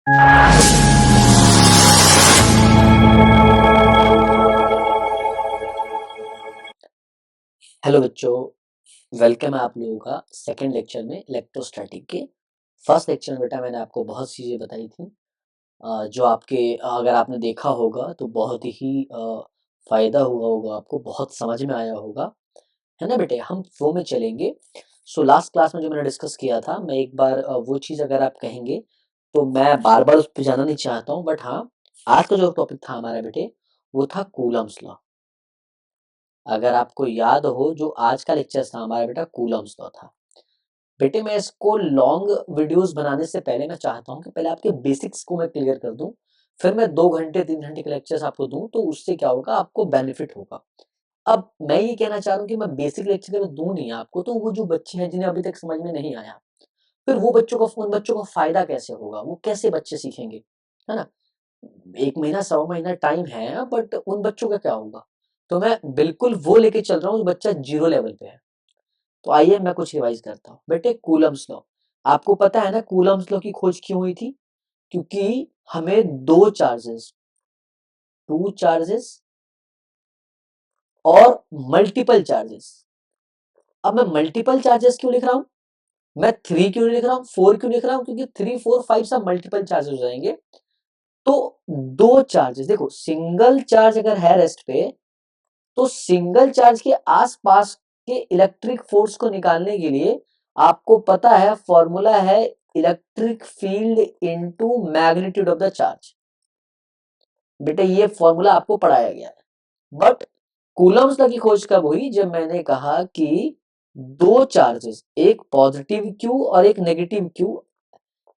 Hello बच्चों, welcome है आप लोगों का सेकंड लेक्चर में इलेक्ट्रोस्टैटिक के। फर्स्ट लेक्चर में बेटा मैंने आपको बहुत चीज़ें बताई थी, जो आपके अगर आपने देखा होगा तो बहुत ही फ़ायदा हुआ होगा, आपको बहुत समझ में आया होगा, है ना बेटे? हम फ्लो में चलेंगे। सो लास्ट क्लास में जो मैंने डिस्कस किया था, मैं एक बार वो चीज़ अगर आप कहेंगे तो मैं बार-बार उस पे जाना नहीं चाहता हूँ, बट हाँ, आज का जो टॉपिक था हमारा बेटे, वो था कूलम्ब्स लॉ। अगर आपको याद हो जो आज का लेक्चर था हमारा बेटा कूलम्ब्स लॉ था। बेटे मैं इसको लॉन्ग वीडियोस बनाने से पहले मैं चाहता हूँ कि पहले आपके बेसिक्स को मैं क्लियर कर दूं, फिर मैं 2 घंटे 3 घंटे के लेक्चर्स आपको दूं तो उससे क्या होगा, आपको बेनिफिट होगा। अब मैं ये कहना चाह रहा हूँ कि मैं बेसिक लेक्चर अगर दूं नहीं आपको तो वो जो बच्चे हैं जिन्हें अभी तक समझ में नहीं आया, फिर वो बच्चों को उन बच्चों को फायदा कैसे होगा, वो कैसे बच्चे सीखेंगे, है ना? 1 महीना सवा महीना टाइम है, बट उन बच्चों का क्या होगा? तो मैं बिल्कुल वो लेके चल रहा हूँ जो बच्चा 0 लेवल पे है। तो आइए मैं कुछ रिवाइज करता हूँ। बेटे कूलम्ब्स लॉ, आपको पता है ना कूलम्ब्स लॉ की खोज क्यों हुई थी? क्योंकि हमें 2 चार्जेस, 2 चार्जेस और मल्टीपल चार्जेस। अब मैं मल्टीपल चार्जेस क्यों लिख रहा हूँ? मैं 3 क्यों नहीं लिख रहा हूँ, 4 क्यों लिख रहा हूँ? क्योंकि 3, 4, 5 सब मल्टीपल चार्जेस हो जाएंगे। तो 2 चार्जेस, देखो सिंगल चार्ज अगर है रेस्ट पे, तो सिंगल चार्ज के आसपास के इलेक्ट्रिक फोर्स को निकालने के लिए आपको पता है फॉर्मूला है electric field into magnitude of the charge. बेटा ये फॉर्मूला आपको पढ़ाया गया है, बट कूलम्ब्स लॉ की खोज कब हुई? जब मैंने कहा कि 2 चार्जेस, एक पॉजिटिव क्यू और एक नेगेटिव क्यू,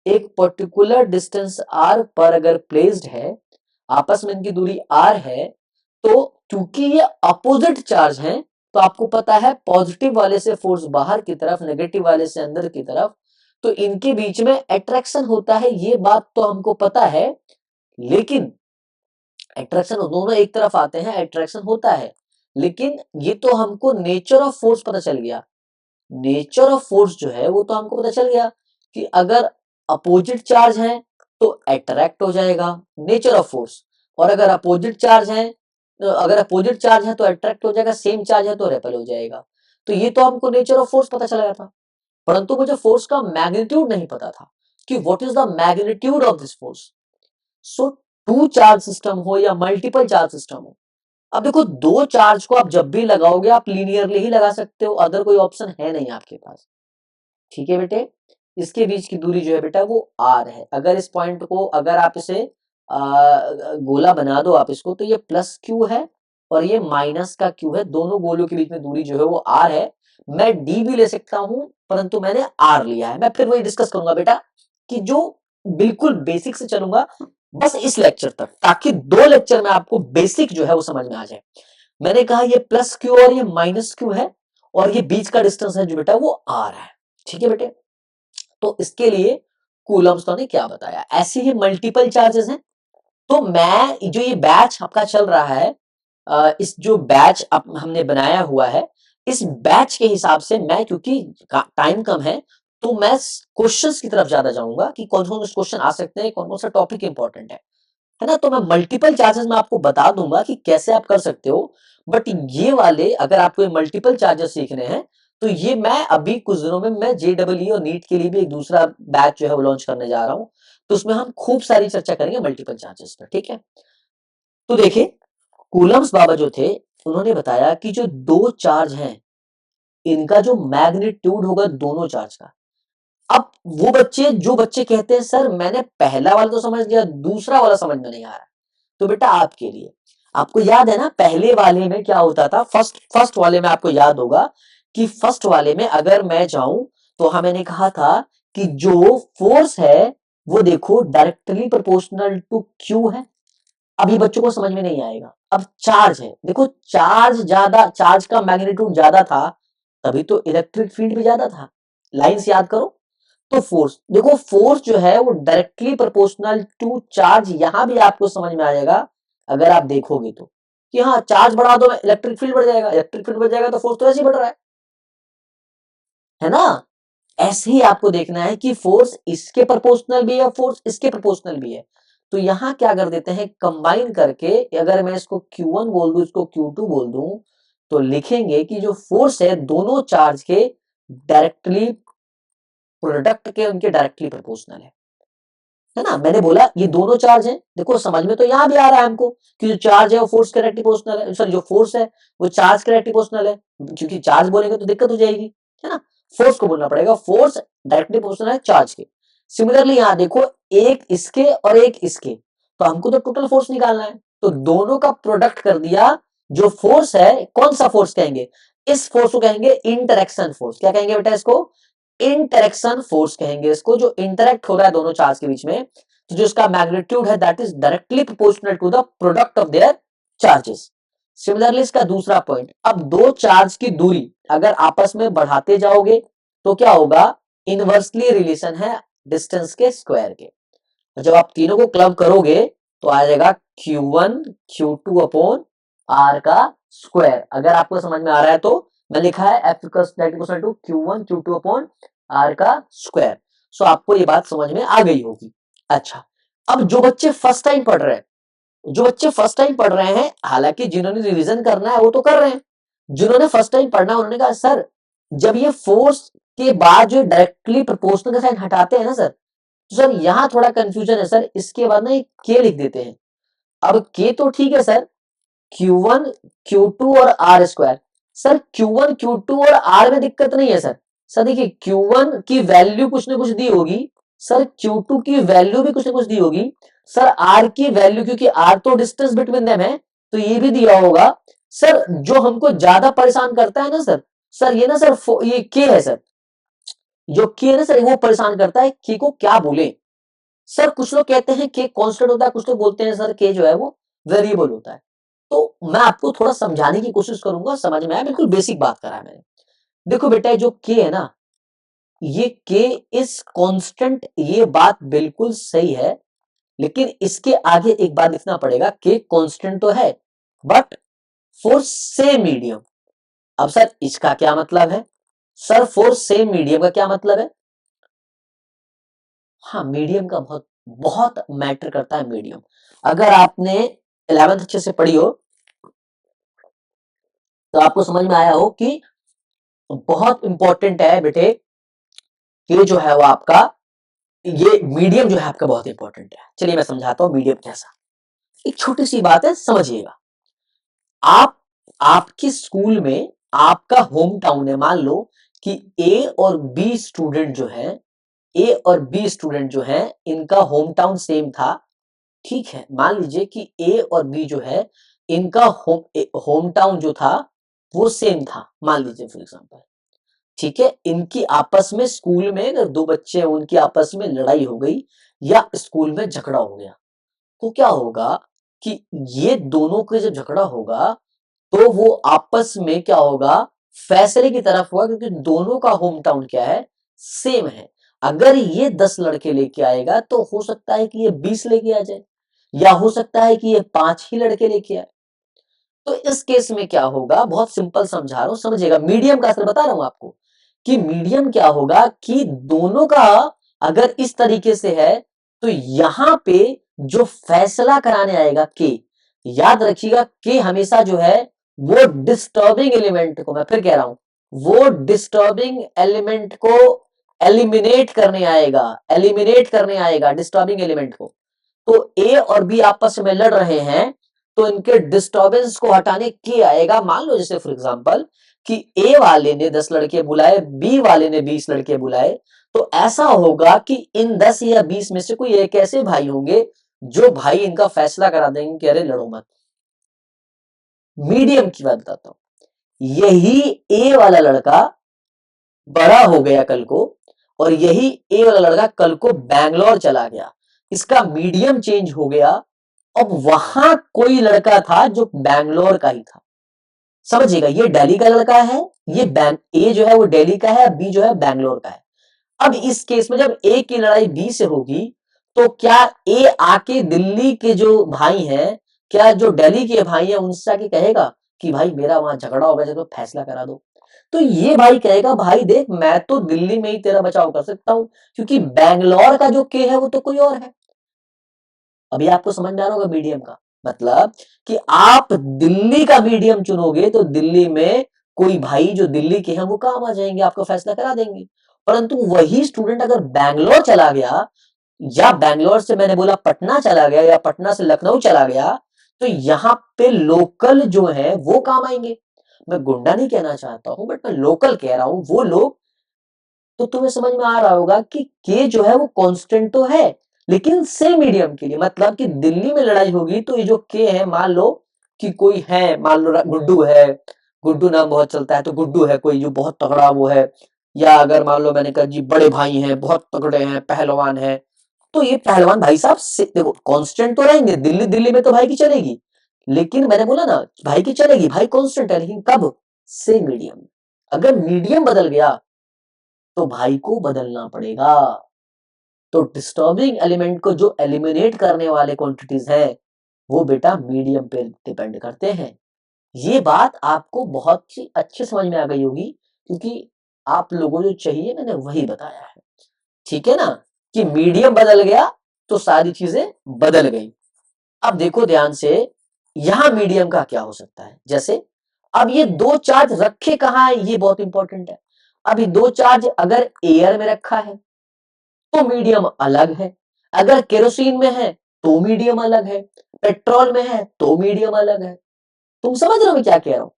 एक पर्टिकुलर डिस्टेंस r पर अगर प्लेस्ड है, आपस में इनकी दूरी r है, तो क्योंकि ये अपोजिट चार्ज हैं, तो आपको पता है पॉजिटिव वाले से फोर्स बाहर की तरफ, नेगेटिव वाले से अंदर की तरफ, तो इनके बीच में अट्रैक्शन होता है, ये बात तो हमको पता है। लेकिन अट्रैक्शन दोनों एक तरफ आते हैं, अट्रैक्शन होता है, लेकिन ये तो हमको नेचर ऑफ फोर्स पता चल गया। नेचर ऑफ फोर्स जो है वो तो हमको पता चल गया कि अगर अपोजिट चार्ज है तो अट्रैक्ट हो जाएगा, नेचर ऑफ फोर्स। और अगर अपोजिट चार्ज है, अगर अपोजिट चार्ज है तो अट्रैक्ट हो जाएगा, सेम चार्ज है तो रेपेल हो जाएगा। तो ये तो हमको नेचर ऑफ फोर्स पता चला गया था, परंतु मुझे फोर्स का मैग्नीट्यूड नहीं पता था कि what is the magnitude of this force. So two charge system हो या मल्टीपल चार्ज सिस्टम हो, अब देखो दो चार्ज को आप जब भी लगाओगे आप लीनियरली ही लगा सकते हो, अदर कोई ऑप्शन है नहीं आपके पास। ठीक है बेटे, इसके बीच की दूरी जो है बेटा वो r है। अगर इस पॉइंट को अगर आप इसे गोला बना दो आप इसको, तो ये प्लस क्यू है और ये माइनस का क्यू है, दोनों गोलों के बीच में दूरी जो है वो r है। मैं d भी ले सकता हूं, परंतु मैंने r लिया है। मैं फिर वही डिस्कस करूंगा बेटा कि जो बिल्कुल बेसिक से चलूंगा बस इस लेक्चर तक, ताकि 2 लेक्चर में आपको बेसिक जो है वो समझ में आ जाए। मैंने कहा ये प्लस क्यू और ये माइनस क्यू है, और ये बीच का डिस्टेंस है जो बेटा वो r है। ठीक है बेटे, तो इसके लिए कूलम्ब्स ने क्या बताया, ऐसे ही मल्टीपल चार्जेस हैं। तो मैं जो ये बैच आपका चल रहा है, इस जो बैच हमने बनाया हुआ है, इस बैच के हिसाब से मैं, क्योंकि टाइम कम है, तो मैं क्वेश्चंस की तरफ ज्यादा जाऊंगा कि कौन कौन से क्वेश्चन आ सकते हैं, कौन कौन सा टॉपिक इंपॉर्टेंट है ना। तो मैं मल्टीपल चार्जेस में आपको बता दूंगा कि कैसे आप कर सकते हो, बट ये वाले अगर आपको ये मल्टीपल चार्जेस सीखने हैं, तो ये मैं अभी कुछ दिनों में मैं जेडब्ल्यू और नीट के लिए भी एक दूसरा बैच जो है वो लॉन्च करने जा रहा हूं, तो उसमें हम खूब सारी चर्चा करेंगे मल्टीपल चार्जेस पर। ठीक है, तो देखिए कूलम्स बाबा जो थे, उन्होंने बताया कि जो दो चार्ज हैं, इनका जो मैग्नीट्यूड होगा दोनों चार्ज का। अब वो बच्चे जो बच्चे कहते हैं सर मैंने पहला वाला तो समझ लिया, दूसरा वाला समझ में नहीं आ रहा, तो बेटा आपके लिए, आपको याद है ना पहले वाले में क्या होता था, फर्स्ट फर्स्ट वाले में आपको याद होगा कि फर्स्ट वाले में अगर मैं जाऊं, तो हाँ मैंने कहा था कि जो फोर्स है वो देखो डायरेक्टली प्रोपोर्शनल टू क्यू है। अभी बच्चों को समझ में नहीं आएगा। अब चार्ज है, देखो चार्ज ज्यादा, चार्ज का मैग्नीट्यूड ज्यादा था, तभी तो इलेक्ट्रिक फील्ड भी ज्यादा था। लाइंस याद करो। तो फोर्स देखो, फोर्स जो है वो डायरेक्टली प्रोपोर्शनल टू चार्ज, यहां भी आपको समझ में आ जाएगा अगर आप देखोगे तो, कि हाँ चार्ज बढ़ा दो इलेक्ट्रिक फील्ड बढ़ जाएगा, इलेक्ट्रिक फील्ड बढ़ जाएगा तो फोर्स तो ऐसे ही बढ़ रहा है ना। ऐसे ही आपको देखना है कि फोर्स इसके प्रोपोर्शनल भी है, फोर्स इसके प्रोपोर्शनल भी है। तो यहां क्या कर देते हैं, कंबाइन करके, अगर मैं इसको Q1 बोल दूं, इसको Q2 बोल दूं, तो लिखेंगे कि जो फोर्स है दोनों चार्ज के डायरेक्टली प्रोडक्ट के उनके डायरेक्टली प्रोपोर्शनल है ना। मैंने बोला ये दोनों चार्ज हैं, देखो समझ में तो यहां भी आ रहा है हमको कि जो चार्ज है वो फोर्स के डायरेक्टली प्रोपोर्शनल है, सॉरी जो फोर्स है वो चार्ज के डायरेक्टली प्रोपोर्शनल है, क्योंकि चार्ज बोलेंगे तो दिक्कत हो जाएगी, है ना। फोर्स को बोलना पड़ेगा, फोर्स डायरेक्टली प्रोपोर्शनल है चार्ज के। सिमिलरली यहां देखो, एक इसके और एक इसके, तो हमको तो टोटल फोर्स निकालना है, तो दोनों का प्रोडक्ट कर दिया। जो फोर्स है, कौन सा फोर्स कहेंगे, इस फोर्स को कहेंगे इंटरेक्शन फोर्स। क्या कहेंगे बेटा इसको, इंटरेक्शन फोर्स कहेंगे इसको, जो इंटरेक्ट हो रहा है दोनों चार्ज के बीच में, तो जो इसका मैग्नीट्यूड है that is directly proportional to the product of their charges. Similarly इसका दूसरा पॉइंट, अब दो चार्ज की दूरी अगर आपस में बढ़ाते जाओगे तो क्या होगा, इनवर्सली रिलेशन है डिस्टेंस के स्क्वायर के। जब आप तीनों को क्लब करोगे तो आ जाएगा Q1 Q2 अपॉन R का स्क्वायर। अगर आपको समझ में आ रहा है तो मैं लिखा है F equal to Q1 Q2 upon R का स्क्वायर। सो आपको ये बात समझ में आ गई होगी। अच्छा, अब जो बच्चे फर्स्ट टाइम पढ़ रहे हैं, जो बच्चे फर्स्ट टाइम पढ़ रहे हैं, हालांकि जिन्होंने रिवीजन करना है वो तो कर रहे हैं, जिन्होंने फर्स्ट टाइम पढ़ना है उन्होंने कहा सर जब ये फोर्स के बाद जो डायरेक्टली प्रोपोर्शनल का साइन हटाते हैं ना सर, तो सर यहां थोड़ा कंफ्यूजन है सर, इसके बाद ना एक के लिख देते हैं। अब के तो ठीक है सर, Q1 Q2 और R square, sir Q1 Q2 और R में दिक्कत नहीं है सर। सर देखिए Q1 की वैल्यू कुछ ना कुछ दी होगी, सर Q2 की वैल्यू भी कुछ ना कुछ दी होगी, सर R की वैल्यू, क्योंकि R तो डिस्टेंस बिटवीन देम है, तो ये भी दिया होगा। सर जो हमको ज्यादा परेशान करता है ना सर, सर ये ना सर ये के है सर, जो के है ना सर वो परेशान करता है, के को क्या बोले। सर कुछ लोग कहते हैं के कांस्टेंट होता है, कुछ लोग बोलते हैं सर के जो है वो वेरिएबल होता है। तो मैं आपको थोड़ा समझाने की कोशिश करूंगा, समझ में आया, बिल्कुल बेसिक बात करा है मैंने। देखो बेटा जो के है ना, ये के इज कांस्टेंट, ये बात बिल्कुल सही है, लेकिन इसके आगे एक बात लिखना पड़ेगा, के कांस्टेंट तो है बट फॉर सेम मीडियम। अब सर इसका क्या मतलब है, सर फॉर सेम मीडियम का क्या मतलब है, हाँ मीडियम का बहुत बहुत मैटर करता है मीडियम। अगर आपने 11th अच्छे से पढ़ी हो तो आपको समझ में आया हो कि बहुत इंपॉर्टेंट है बेटे, ये जो है वो आपका, ये मीडियम जो है आपका बहुत इंपॉर्टेंट है। चलिए मैं समझाता हूं मीडियम कैसा। एक छोटी सी बात है, समझिएगा। आप आपके स्कूल में आपका होम टाउन है, मान लो कि ए और बी स्टूडेंट जो है, ए और बी स्टूडेंट जो है इनका होम टाउन सेम था, ठीक है। मान लीजिए कि ए और बी जो है इनका होम टाउन जो था वो सेम था, मान लीजिए फॉर एग्जांपल, ठीक है। इनकी आपस में स्कूल में अगर दो बच्चे हैं उनकी आपस में लड़ाई हो गई या स्कूल में झगड़ा हो गया, तो क्या होगा कि ये दोनों के जब झगड़ा होगा तो वो आपस में क्या होगा, फैसले की तरफ हुआ, क्योंकि दोनों का होम टाउन क्या है, सेम है। अगर ये 10 लड़के लेके आएगा तो हो सकता है कि ये 20 लेके आ जाए, या हो सकता है कि ये 5 ही लड़के लेके आए। तो इस केस में क्या होगा, बहुत सिंपल समझा रहा हूं, समझिएगा। मीडियम का असर बता रहा हूं आपको कि मीडियम क्या होगा कि दोनों का अगर इस तरीके से है तो यहां पे जो फैसला कराने आएगा के, याद रखिएगा के हमेशा जो है वो डिस्टर्बिंग एलिमेंट को, मैं फिर कह रहा हूं, वो डिस्टर्बिंग एलिमेंट को एलिमिनेट करने आएगा, एलिमिनेट करने आएगा डिस्टर्बिंग एलिमेंट को। तो ए और बी आपस में लड़ रहे हैं तो इनके डिस्टर्बेंस को हटाने के आएगा। मान लो जैसे फॉर एग्जांपल कि ए वाले ने 10 लड़के बुलाए, बी वाले ने 20 लड़के बुलाए, तो ऐसा होगा कि इन 10 या 20 में से कोई एक ऐसे भाई होंगे जो भाई इनका फैसला करा देंगे कि अरे लड़ो मत। मीडियम की बात बताता हूं, यही ए वाला लड़का बड़ा हो गया कल को, और यही ए वाला लड़का कल को बैंगलोर चला गया, इसका मीडियम चेंज हो गया। अब वहां कोई लड़का था जो बैंगलोर का ही था, समझिएगा, ये दिल्ली का लड़का है, ये बैंक ए जो है वो दिल्ली का है, बी जो है बैंगलोर का है। अब इस केस में जब ए की लड़ाई बी से होगी तो क्या ए आके दिल्ली के जो भाई हैं, क्या जो दिल्ली के भाई हैं उनसे आके कहेगा कि भाई मेरा वहां झगड़ा हो गया, तो फैसला करा दो। तो ये भाई कहेगा भाई देख मैं तो दिल्ली में ही तेरा बचाव कर सकता हूं, क्योंकि बैंगलोर का जो के है वो तो कोई और है। अभी आपको समझ में आ रहा होगा मीडियम का मतलब, कि आप दिल्ली का मीडियम चुनोगे तो दिल्ली में कोई भाई जो दिल्ली के हैं वो काम आ जाएंगे, आपको फैसला करा देंगे। परंतु वही स्टूडेंट अगर बैंगलोर चला गया, या बैंगलोर से मैंने बोला पटना चला गया, या पटना से लखनऊ चला गया, तो यहाँ पे लोकल जो है वो काम आएंगे। मैं गुंडा नहीं कहना चाहता हूं, बट मैं लोकल कह रहा हूं, वो लोग। तो तुम्हें समझ में आ रहा होगा कि के जो है वो कांस्टेंट तो है, लेकिन सेम मीडियम के लिए, मतलब कि दिल्ली में लड़ाई होगी तो ये जो के है, मान लो कि कोई है, मान लो गुड्डू है, गुड्डू नाम बहुत चलता है, तो गुड्डू है कोई जो बहुत तगड़ा वो है, या अगर मान लो मैंने कहा जी बड़े भाई हैं बहुत तगड़े हैं पहलवान है, तो ये पहलवान भाई साहब देखो कांस्टेंट तो रहेंगे, दिल्ली दिल्ली में तो भाई की चलेगी, लेकिन मैंने बोला ना भाई की चलेगी, भाई कांस्टेंट है, लेकिन कब, से मीडियम। अगर मीडियम बदल गया तो भाई को बदलना पड़ेगा। तो डिस्टर्बिंग एलिमेंट को जो एलिमिनेट करने वाले क्वांटिटीज है वो बेटा मीडियम पे डिपेंड करते हैं। ये बात आपको बहुत ही अच्छे समझ में आ गई होगी, क्योंकि आप लोगों जो चाहिए मैंने वही बताया है। ठीक है ना, कि मीडियम बदल गया तो सारी चीजें बदल गई। अब देखो ध्यान से, यहां मीडियम का क्या हो सकता है, जैसे अब ये दो चार्ज रखे कहां है, ये बहुत इंपॉर्टेंट है। अभी दो चार्ज अगर एयर में रखा है तो मीडियम अलग है, अगर केरोसिन में है तो मीडियम अलग है, पेट्रोल में है तो मीडियम अलग है। तुम समझ रहे हो मैं क्या कह रहा हूं।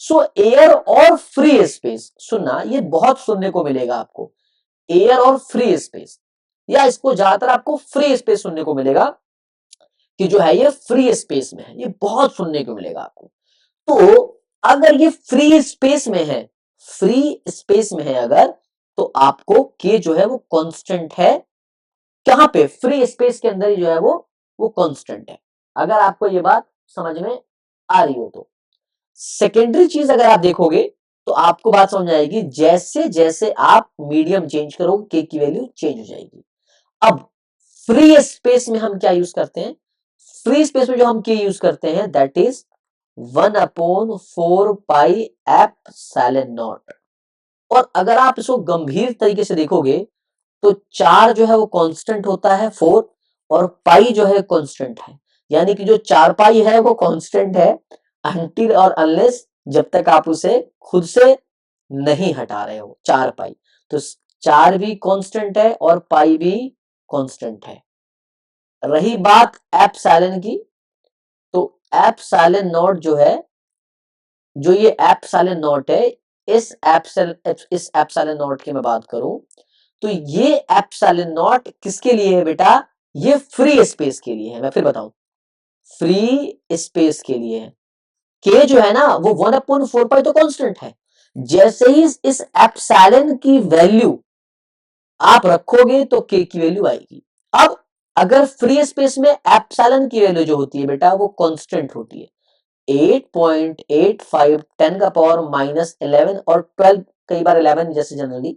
सो एयर और फ्री स्पेस, सुनना ये बहुत सुनने को मिलेगा आपको, एयर और फ्री स्पेस, या इसको ज्यादातर आपको फ्री स्पेस सुनने को मिलेगा, कि जो है ये फ्री स्पेस में है, ये बहुत सुनने को मिलेगा आपको। तो अगर ये फ्री स्पेस में है, फ्री स्पेस में है अगर, तो आपको के जो है वो कांस्टेंट है, कहां पे, फ्री स्पेस के अंदर ही जो है वो कांस्टेंट है। अगर आपको ये बात समझ में आ रही हो तो सेकेंडरी चीज अगर आप देखोगे तो आपको बात समझ आएगी, जैसे जैसे आप मीडियम चेंज करोगे के की वैल्यू चेंज हो जाएगी। अब फ्री स्पेस में हम क्या यूज करते हैं, फ्री स्पेस में जो हम के यूज करते हैं that is 1/4 pi epsilon not. और अगर आप इसको गंभीर तरीके से देखोगे तो चार जो है वो कांस्टेंट होता है 4, और पाई जो है कांस्टेंट है, यानी कि जो 4 पाई है वो कांस्टेंट है अनटिल और अनलेस, जब तक आप उसे खुद से नहीं हटा रहे हो 4 पाई। तो 4 भी कांस्टेंट है और पाई भी कांस्टेंट है। रही बात एप्सिलॉन की, तो एप्सिलॉन नॉट जो है, जो ये एप्सिलॉन नॉट है, इस एप्सिलॉन नॉट की मैं बात करूं तो ये एप्सिलॉन नॉट किसके लिए है बेटा, ये फ्री स्पेस के लिए है। मैं फिर बताऊं, फ्री स्पेस के लिए है। के जो है ना वो 1/4 पाई तो कांस्टेंट है, जैसे ही इस एप्सिलॉन की वैल्यू आप रखोगे तो के की वैल्यू आएगी। अब अगर फ्री स्पेस में एप्सिलॉन की वैल्यू जो होती है बेटा वो कांस्टेंट होती है 8.85 10⁻11 और 12, कई बार 11 जैसे जनरली।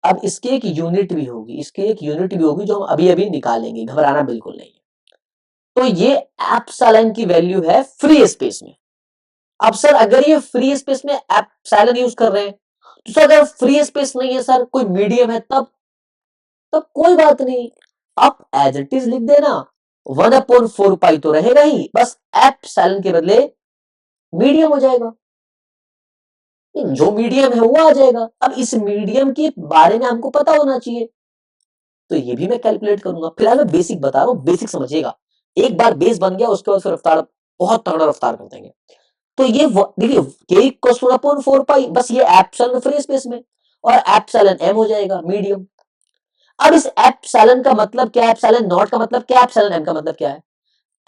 अब इसकी एक यूनिट भी होगी, इसकी एक यूनिट भी होगी जो हम अभी अभी निकालेंगे, घबराना बिल्कुल नहीं है। तो ये एप्सिलॉन की वैल्यू है फ्री स्पेस में। अब सर अगर ये फ्री स्पेस में एप्सिलॉन यूज कर रहे हैं, तो सर अगर फ्री स्पेस नहीं है सर, कोई मीडियम है, तब कोई बात नहीं, आप एज इट इज लिख देना, 1/4 पाई तो रहेगा ही, बस एप्सिलॉन के बदले मीडियम हो जाएगा, जो मीडियम है वो आ जाएगा। अब इस मीडियम के बारे में हमको पता होना चाहिए, तो ये भी मैं कैलकुलेट करूंगा। फिलहाल मैं बेसिक बता रहा हूं, बेसिक समझिएगा। एक बार बेस बन गया उसके बाद फिर रफ्तार, बहुत तगड़ा रफ्तार कर देंगे। तो ये देखिए के इक्वल्स टू 1/4 पाई, बस ये एप्सिलॉन फ्री स्पेस में, और एप्सिलॉन एम हो जाएगा मीडियम। अब इस एप्सिलॉन का मतलब क्या है, एप्सिलॉन नॉट का मतलब क्या है, एप्सिलॉन एम का मतलब क्या है।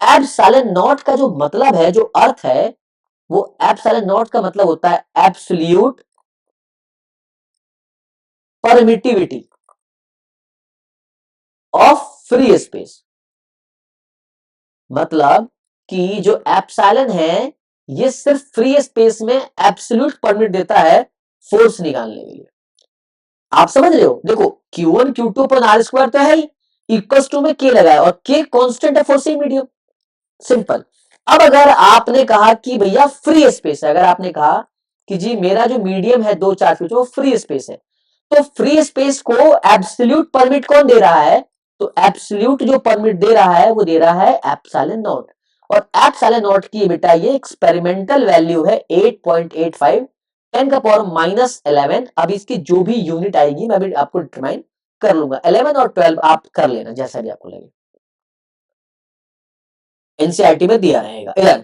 एप्सिलॉन नॉट का जो मतलब है, जो अर्थ है, वो एप्सिलॉन नॉट का मतलब होता है absolute permittivity of free space. मतलब कि जो एप्सिलॉन है ये सिर्फ फ्री स्पेस में एब्सोल्यूट परमिट देता है फोर्स निकालने के लिए। आप समझ रहे हो, देखो Q1 Q2 upon are square तो है ही, इक्वल्स टू में के लगाया, और के कांस्टेंट है फॉर सी मीडियम, सिंपल। अब अगर आपने कहा कि भैया फ्री स्पेस है, अगर आपने कहा कि जी मेरा जो मीडियम है दो चार्ज के वो फ्री स्पेस है, तो फ्री स्पेस को एब्सोल्यूट परमिट कौन दे रहा है, तो एब्सोल्यूट जो परमिट दे रहा है वो दे रहा है एप्सिलॉन नॉट, और एप्सिलॉन नॉट की बेटा ये एक्सपेरिमेंटल वैल्यू है 8.85 10 का पावर -11। अब इसकी जो भी यूनिट आएगी मैं भी आपको डिटरमाइन कर लूंगा, 11 और 12 आप कर लेना जैसा भी आपको लगे, एनसीईआरटी में दिया रहेगा इधर।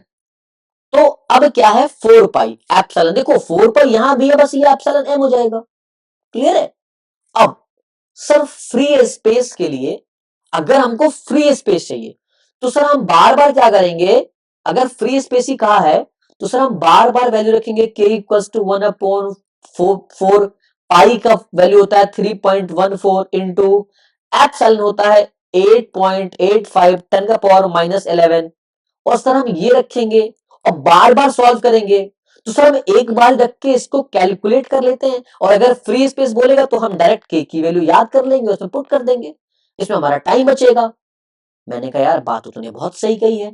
तो अब क्या है 4 पाई एप्सिलॉन, देखो 4 पाई यहां भी है, बस ये एप्सिलॉन एम हो जाएगा, क्लियर है। अब सर फ्री स्पेस के लिए अगर हमको फ्री स्पेस चाहिए तो सर हम बार बार क्या करेंगे, अगर फ्री स्पेस ही कहा है तो सर हम बार बार वैल्यू रखेंगे k इक्वल टू 1/4 पाई का वैल्यू होता है 3.14 इंटू एप्सिलॉन होता है 8.85 10 का पावर -11, और सर हम ये रखेंगे और बार बार सॉल्व करेंगे, तो सर हम एक बार रख के इसको कैलकुलेट कर लेते हैं, और अगर फ्री स्पेस बोलेगा तो हम डायरेक्ट के की वैल्यू याद कर लेंगे उसमें पुट कर देंगे, इसमें हमारा टाइम बचेगा। मैंने कहा यार बात तो तूने बहुत सही कही है,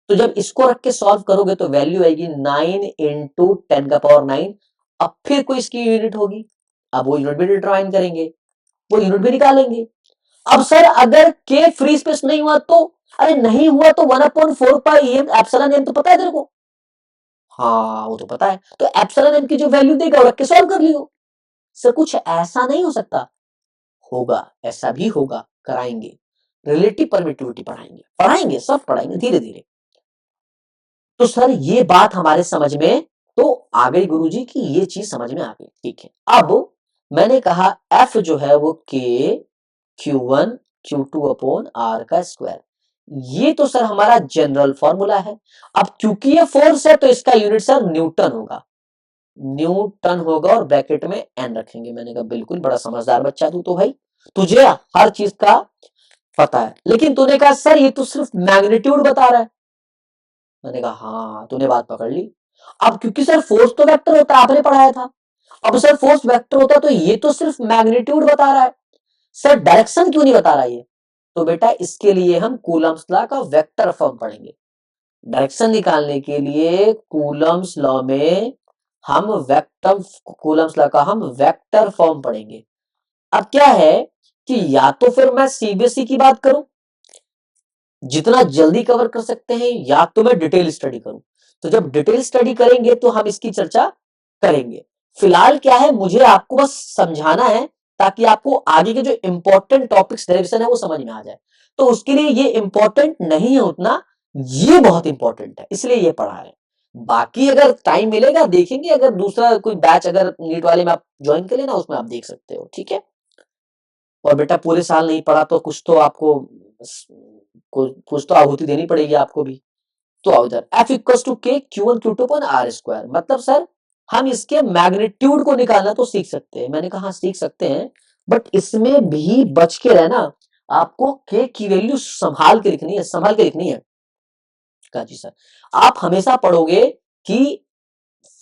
तो जब इसको रख के सॉल्व करोगे तो वैल्यू आएगी 9 इंटू 10 का पावर 9। अब फिर कोई इसकी यूनिट होगी, अब वो यूनिट भी डिटरमाइन करेंगे, वो यूनिट भी निकालेंगे। अब सर अगर के फ्री स्पेस नहीं हुआ तो, अरे नहीं हुआ तो 1/4 पाई एम एप्सिलॉन एम तो पता है तेरे को, हाँ वो तो पता है, तो एप्सिलॉन एम की जो वैल्यू देगा वो रख के सॉल्व कर लियो। सर कुछ ऐसा नहीं हो सकता, होगा, ऐसा भी होगा, कराएंगे, रिलेटिव परमिटिविटी पढ़ाएंगे, पढ़ाएंगे सब पढ़ाएंगे धीरे धीरे। तो सर ये बात हमारे समझ में तो आ गई गुरुजी की ये चीज समझ में आ गई, ठीक है। अब मैंने कहा एफ जो है वो के Q1 Q2 अपॉन आर का स्क्वायर, ये तो सर हमारा जनरल फॉर्मूला है। अब क्योंकि ये फोर्स है तो इसका यूनिट सर न्यूटन होगा, न्यूटन होगा और ब्रैकेट में एन रखेंगे। मैंने कहा बिल्कुल, बड़ा समझदार बच्चा तू तो भाई, तुझे हर चीज का पता है। लेकिन तूने कहा सर ये तो सिर्फ मैग्नीट्यूड बता रहा है, मैंने कहा हाँ तूने बात पकड़ ली। अब क्योंकि सर फोर्स तो वेक्टर होता है, आपने पढ़ाया था, अब सर फोर्स वेक्टर होता है तो ये तो सिर्फ मैग्नीट्यूड बता रहा है, सर डायरेक्शन क्यों नहीं बता रहा ये, तो बेटा इसके लिए हम कूलम्स लॉ का वेक्टर फॉर्म पढ़ेंगे। डायरेक्शन निकालने के लिए कूलम्स लॉ में हम वेक्टर, कूलम्स लॉ का हम वेक्टर फॉर्म पढ़ेंगे। अब क्या है कि या तो फिर मैं सीबीएसई की बात करूं, जितना जल्दी कवर कर सकते हैं, या तो मैं डिटेल स्टडी करूं। तो जब डिटेल स्टडी करेंगे तो हम इसकी चर्चा करेंगे। फिलहाल क्या है, मुझे आपको बस समझाना है ताकि आपको आगे के जो इंपॉर्टेंट टॉपिक्स डेरिवेशन है वो समझ में आ जाए। तो उसके लिए ये इंपॉर्टेंट नहीं है उतना, ये बहुत इंपॉर्टेंट है इसलिए ये पढ़ा है। बाकी अगर टाइम मिलेगा देखेंगे, अगर दूसरा कोई बैच अगर नीट वाले में आप ज्वाइन कर लेना उसमें आप देख सकते हो, ठीक है। और बेटा पूरे साल नहीं पढ़ा तो कुछ तो आपको कुछ तो आहुति देनी पड़ेगी आपको भी। तो आओ इधर, F equal to K Q1 Q2 upon R square, मतलब सर हम इसके मैग्नीट्यूड को निकालना तो सीख सकते हैं। मैंने कहा सीख सकते हैं, बट इसमें भी बच के रहना, आपको के की वैल्यू संभाल के लिखनी है, संभाल के लिखनी है। कहा जी सर, आप हमेशा पढ़ोगे कि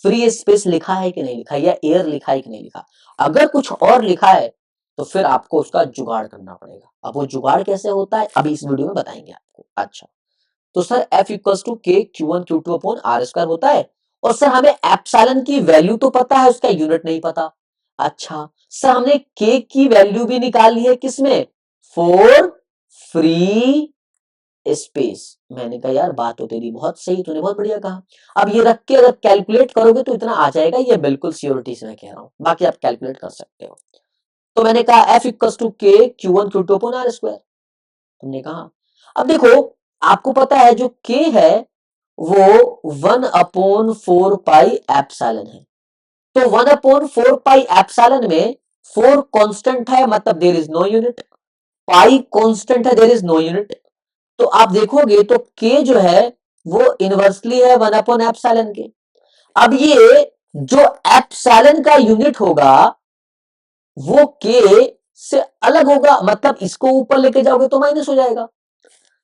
फ्री स्पेस लिखा है कि नहीं लिखा, या एयर लिखा है कि नहीं लिखा। अगर कुछ और लिखा है तो फिर आपको उसका जुगाड़ करना पड़ेगा। अब वो जुगाड़ कैसे होता है अभी इस वीडियो में बताएंगे आपको। अच्छा, तो sir F equals to K Q1 Q2 upon R square होता है, और सर हमें एप्सिलॉन की वैल्यू तो पता है, उसका यूनिट नहीं पता। अच्छा सर हमने के की वैल्यू भी निकाल ली है, किसमें, फॉर फ्री स्पेस। मैंने कहा यार बात तो तेरी बहुत सही, तूने बहुत बढ़िया कहा। अब ये रख के अगर कैलकुलेट करोगे तो इतना आ जाएगा, ये बिल्कुल श्योरिटी से मैं कह रहा हूं, बाकी आप कैलकुलेट कर सकते हो। तो मैंने कहा F equals to K Q1 Q2 upon R square, तुमने कहा। अब देखो आपको पता है जो k है वो 1/4 पाई एप्सिलॉन है, तो 1/4 पाई एप्सिलॉन में 4 कांस्टेंट है, मतलब there is no unit, pi constant है, देयर इज नो यूनिट। तो आप देखोगे तो k जो है वो इनवर्सली है 1/एप्सिलॉन के। अब ये जो एप्सिलॉन का यूनिट होगा वो k से अलग होगा, मतलब इसको ऊपर लेके जाओगे तो माइनस हो जाएगा।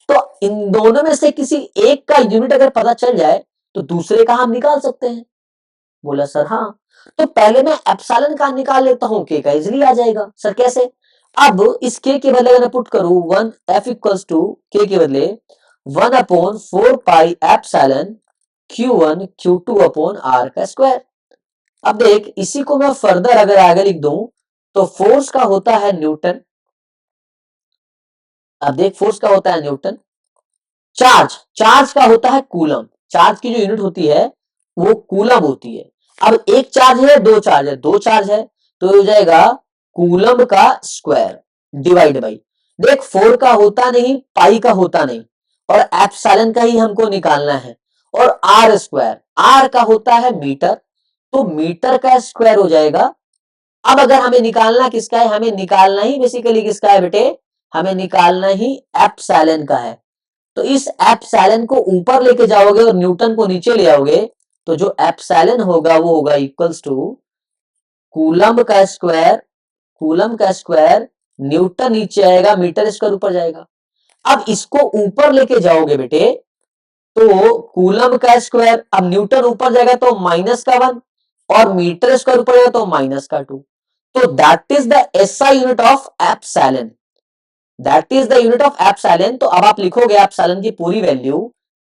तो इन दोनों में से किसी एक का यूनिट अगर पता चल जाए तो दूसरे का हम निकाल सकते हैं। बोला सर हाँ, तो पहले मैं एप्सिलॉन का निकाल लेता हूं, के का इजीली आ जाएगा। सर कैसे, अब इस के बदले अगर पुट करूं 1 F इक्वल्स टू के बदले 1/4 pi epsilon Q1 Q2 upon R का स्क्वायर। अब देख, इसी को मैं फर्दर अगर आगे लिख दूं तो फोर्स का होता है न्यूटन। अब देख, फोर्स का होता है न्यूटन, चार्ज चार्ज का होता है कूलम। चार्ज की जो यूनिट होती है वो कूलम होती है। अब एक चार्ज है, दो चार्ज है, दो चार्ज है, तो हो जाएगा कूलम का स्क्वायर डिवाइड बाई, देख फोर का होता नहीं, पाई का होता नहीं, और एप्सिलॉन का ही हमको निकालना है, और आर स्क्वायर, आर का होता है मीटर, तो मीटर का स्क्वायर हो जाएगा। अब अगर हमें निकालना किसका है, हमें निकालना ही बेसिकली किसका है बेटे, हमें निकालना ही एप्सिलॉन का है। तो इस एप्सिलॉन को ऊपर लेके जाओगे और न्यूटन को नीचे ले आओगे, तो जो एप्सिलॉन होगा वो होगा इक्वल्स टू कूलम का स्क्वायर, कूलम का स्क्वायर, न्यूटन नीचे आएगा, मीटर स्क्वायर ऊपर जाएगा। अब इसको ऊपर लेके जाओगे बेटे तो कूलम का स्क्वायर, अब न्यूटन ऊपर जाएगा तो माइनस का 1, और मीटर स्क्वायर ऊपर जाएगा तो माइनस का 2। तो that is the SI unit of epsilon, that is the unit of epsilon. तो अब आप लिखोगे एप्सिलॉन की पूरी वैल्यू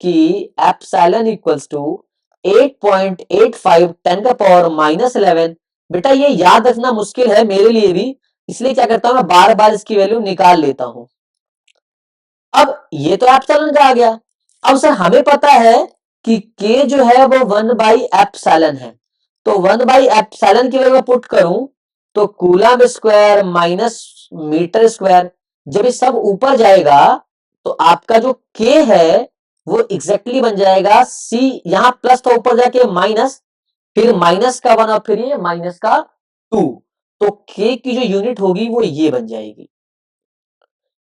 कि एप्सिलॉन इक्वल्स टू 8.85 10 का पावर -11। बेटा ये याद रखना मुश्किल है मेरे लिए भी, इसलिए क्या करता हूं मैं बार बार इसकी वैल्यू निकाल लेता हूं। अब ये तो एप्सिलॉन का आ गया। अब सर हमें पता है कि के जो है वो 1/एप्सिलॉन है, तो 1/एप्सिलॉन की वैल्यू पुट करूं तो coulomb square minus metre square, जब ये सब ऊपर जाएगा तो आपका जो के है वो एग्जैक्टली बन जाएगा सी, यहां प्लस था ऊपर जाके माइनस, फिर माइनस का 1 और फिर ये माइनस का 2, तो के की जो यूनिट होगी वो ये बन जाएगी।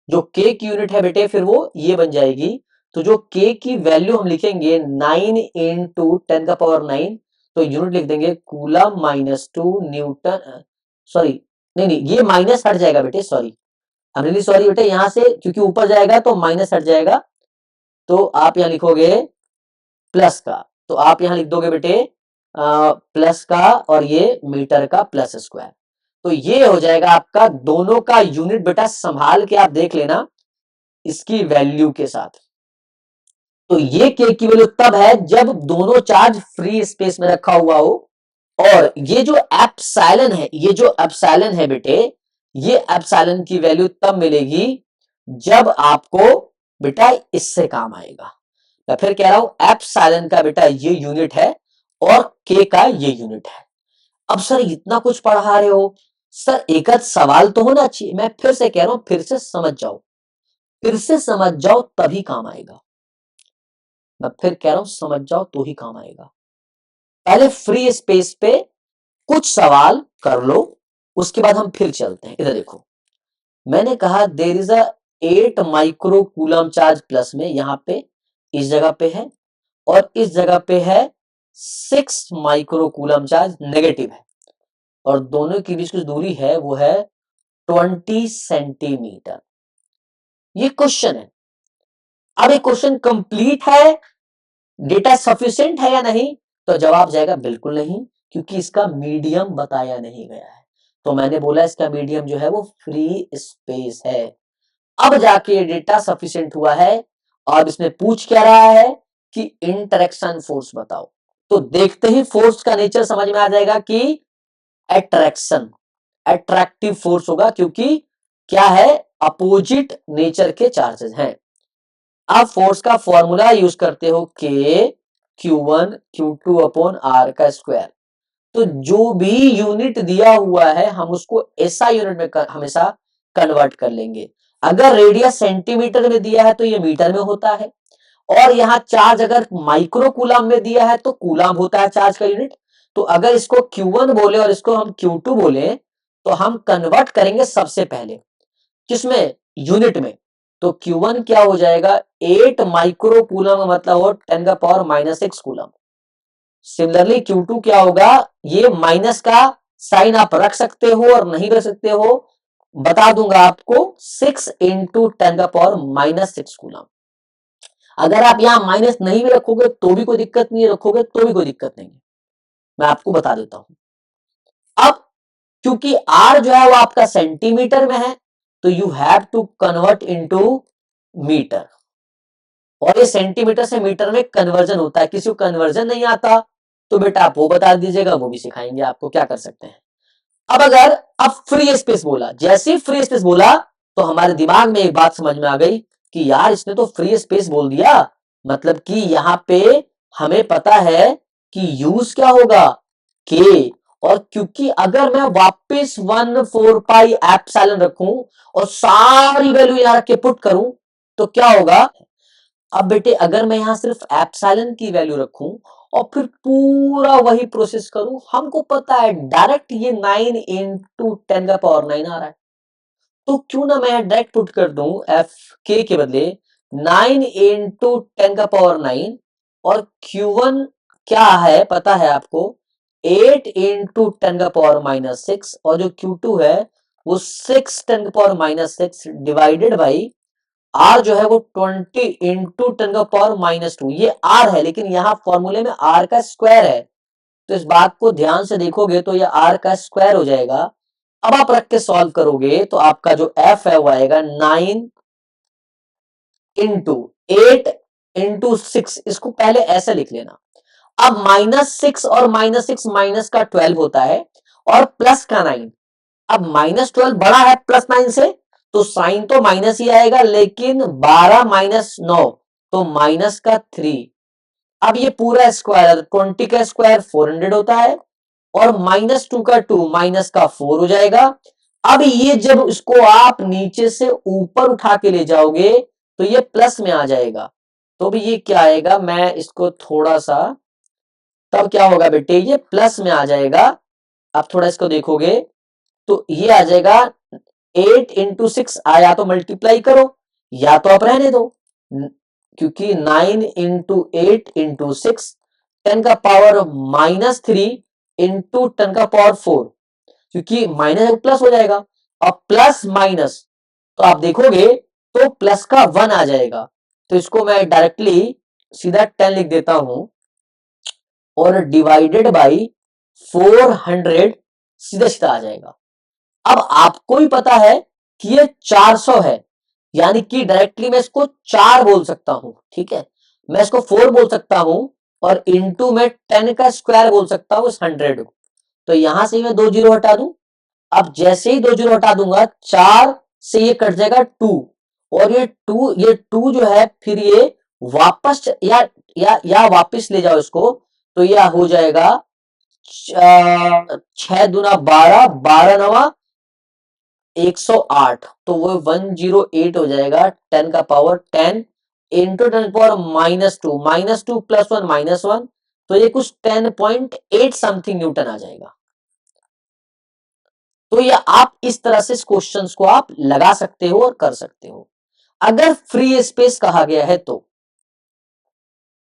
जो के की यूनिट है बेटे फिर वो ये बन जाएगी। तो जो के की वैल्यू हम लिखेंगे 9 इंटू 10 का पावर 9, तो यूनिट लिख देंगे कूलम -2 न्यूटन, सॉरी नहीं नहीं ये माइनस हट जाएगा बेटे, सॉरी आई रियली सॉरी बेटे, यहां से क्योंकि ऊपर जाएगा तो माइनस हट जाएगा, तो आप यहां लिखोगे प्लस का, तो आप यहां लिख दोगे बेटे प्लस का, और ये मीटर का प्लस स्क्वायर। तो ये हो जाएगा आपका दोनों का यूनिट, बेटा संभाल के आप देख लेना इसकी वैल्यू के साथ। तो ये के की वैल्यू तब है जब दोनों चार्ज फ्री स्पेस में रखा हुआ हो, और ये जो एप्सिलॉन है, ये जो एप्सिलॉन है बेटे, ये एप्सिलॉन की वैल्यू तब मिलेगी जब आपको बेटा इससे काम आएगा। मैं फिर कह रहा हूं एप्सिलॉन का बेटा ये यूनिट है और के का ये यूनिट है। अब सर इतना कुछ पढ़ा रहे हो सर, एक आध सवाल तो होना चाहिए। मैं फिर से कह रहा हूं, फिर से समझ जाओ, फिर से समझ जाओ तभी काम आएगा। मैं फिर कह रहा हूं समझ जाओ तो ही काम आएगा। पहले फ्री स्पेस पे कुछ सवाल कर लो, उसके बाद हम फिर चलते हैं। इधर देखो, मैंने कहा there is a 8 micro coulomb charge plus में, यहां पे इस जगह पे है, और इस जगह पे है 6 माइक्रो कूलम चार्ज नेगेटिव है, और दोनों के बीच की दूरी है वो है 20 सेंटीमीटर। ये क्वेश्चन है। अब ये क्वेश्चन कंप्लीट है, डेटा सफिशिएंट है या नहीं, तो जवाब जाएगा बिल्कुल नहीं, क्योंकि इसका मीडियम बताया नहीं गया है। तो मैंने बोला इसका मीडियम जो है वो फ्री स्पेस है। अब जाके डेटा सफिशिएंट हुआ है, और इसमें पूछ क्या रहा है कि इंटरेक्शन फोर्स बताओ। तो देखते ही फोर्स का नेचर समझ में आ जाएगा कि अट्रैक्शन, अट्रैक्टिव फोर्स होगा, क्योंकि क्या है, अपोजिट नेचर के चार्जेस हैं। आप फोर्स का फॉर्मूला यूज करते हो के Q1 Q2 अपॉन आर का स्क्वायर। तो जो भी यूनिट दिया हुआ है हम उसको एसआई यूनिट में हमेशा कन्वर्ट कर लेंगे। अगर रेडियस सेंटीमीटर में दिया है तो ये मीटर में होता है, और यहाँ चार्ज अगर माइक्रो कूलम में दिया है तो कूलम होता है चार्ज का यूनिट। तो अगर इसको Q1 बोले और इसको हम Q2 बोले तो हम कन्वर्ट करेंगे सबसे पहले किसमें, यूनिट में। तो Q1 क्या हो जाएगा, 8 माइक्रो कूलम, मतलब वो 10 का पावर -6 कूलम। सिमिलरली Q2 क्या होगा, ये माइनस का साइन आप रख सकते हो और नहीं रख सकते हो, बता दूंगा आपको, 6 इंटू 10 का पावर -6 कूलम। अगर आप यहां माइनस नहीं भी रखोगे तो भी कोई दिक्कत नहीं है, रखोगे तो भी कोई दिक्कत नहीं है, मैं आपको बता देता हूं। अब क्योंकि आर जो है वो आपका सेंटीमीटर में है, तो you have to convert into metre, और ये सेंटीमीटर से मीटर में कन्वर्जन होता है। किसी को कन्वर्जन नहीं आता तो बेटा आप वो बता दीजिएगा, वो भी सिखाएंगे आपको क्या कर सकते हैं। अब अगर अब फ्री स्पेस बोला, जैसे ही फ्री स्पेस बोला तो हमारे दिमाग में एक बात समझ में आ गई कि यार इसने तो फ्री स्पेस बोल दिया, मतलब कि यहां पे हमें पता है कि यूज क्या होगा, के। और क्योंकि अगर मैं वापस 1/4 पाई एप्सिलॉन रखूं और सारी वैल्यू यहां रख के पुट करूं तो क्या होगा। अब बेटे अगर मैं यहां सिर्फ एप्सिलॉन की वैल्यू रखूं और फिर पूरा वही प्रोसेस करूं, हमको पता है डायरेक्ट ये 9 इंटू 10 का पावर 9 आ रहा है, तो क्यों ना मैं डायरेक्ट पुट कर दूं एफ के बदले 9 इंटू 10 का पावर 9, और Q1 क्या है पता है आपको, 8 इंटू 10 का पावर -6, और जो Q2 है वो 6 10 का पावर -6 डिवाइडेड बाई आर जो है वो 20 इंटू 10 का पावर -2। ये आर है, लेकिन यहाँ फॉर्मूले में आर का स्क्वायर है, तो इस बात को ध्यान से देखोगे तो ये आर का स्क्वायर हो जाएगा। अब आप रख के सॉल्व करोगे तो आपका जो एफ है वो आएगा 9 इंटू 8 इंटू 6। इसको पहले ऐसे लिख लेना। अब -6 और -6 माइनस का 12 होता है, और प्लस का 9। अब -12 बड़ा है +9 से, तो साइन तो माइनस ही आएगा, लेकिन 12 -9 तो माइनस का 3। अब ये पूरा स्क्वायर 20 का स्क्वायर 400 होता है, और -2 का 2 माइनस का 4 हो जाएगा। अब ये जब इसको आप नीचे से ऊपर उठा के ले जाओगे तो ये प्लस में आ जाएगा, तो भी ये क्या आएगा, मैं इसको थोड़ा सा, तब क्या होगा बेटे ये प्लस में आ जाएगा। आप थोड़ा इसको देखोगे तो ये आ जाएगा 8 इंटू 6, या तो मल्टीप्लाई करो या तो आप रहने दो, क्योंकि 9 इंटू 8 इंटू 6 10 का पावर -3 इंटू 10 का पावर 4, क्योंकि माइनस प्लस हो जाएगा। और प्लस माइनस तो आप देखोगे तो प्लस का 1 आ जाएगा, तो इसको मैं डायरेक्टली सीधा 10 लिख देता हूं, और डिवाइडेड बाई 400 सीधा सीधा आ जाएगा। अब आपको ही पता है कि ये 400 है, यानी कि डायरेक्टली मैं इसको 4 बोल सकता हूं, ठीक है, मैं इसको 4 बोल सकता हूं, और इंटू में 10 का स्क्वायर बोल सकता हूं इस 100 को। तो यहां से मैं 2 जीरो हटा दूं। अब जैसे ही 2 जीरो हटा दूंगा, 4 से ये कट जाएगा 2, और ये 2 जो है फिर ये वापस या वापस ले जाओ इसको, तो यह हो जाएगा 6 दूना 12, 12 नवा 108, तो वो 108 हो जाएगा 10 का पावर 10 इंटू 10 पावर -2 प्लस 1 -1, तो ये कुछ 10.8 समथिंग न्यूटन आ जाएगा। तो ये आप इस तरह से इस क्वेश्चन को आप लगा सकते हो और कर सकते हो। अगर फ्री स्पेस कहा गया है तो,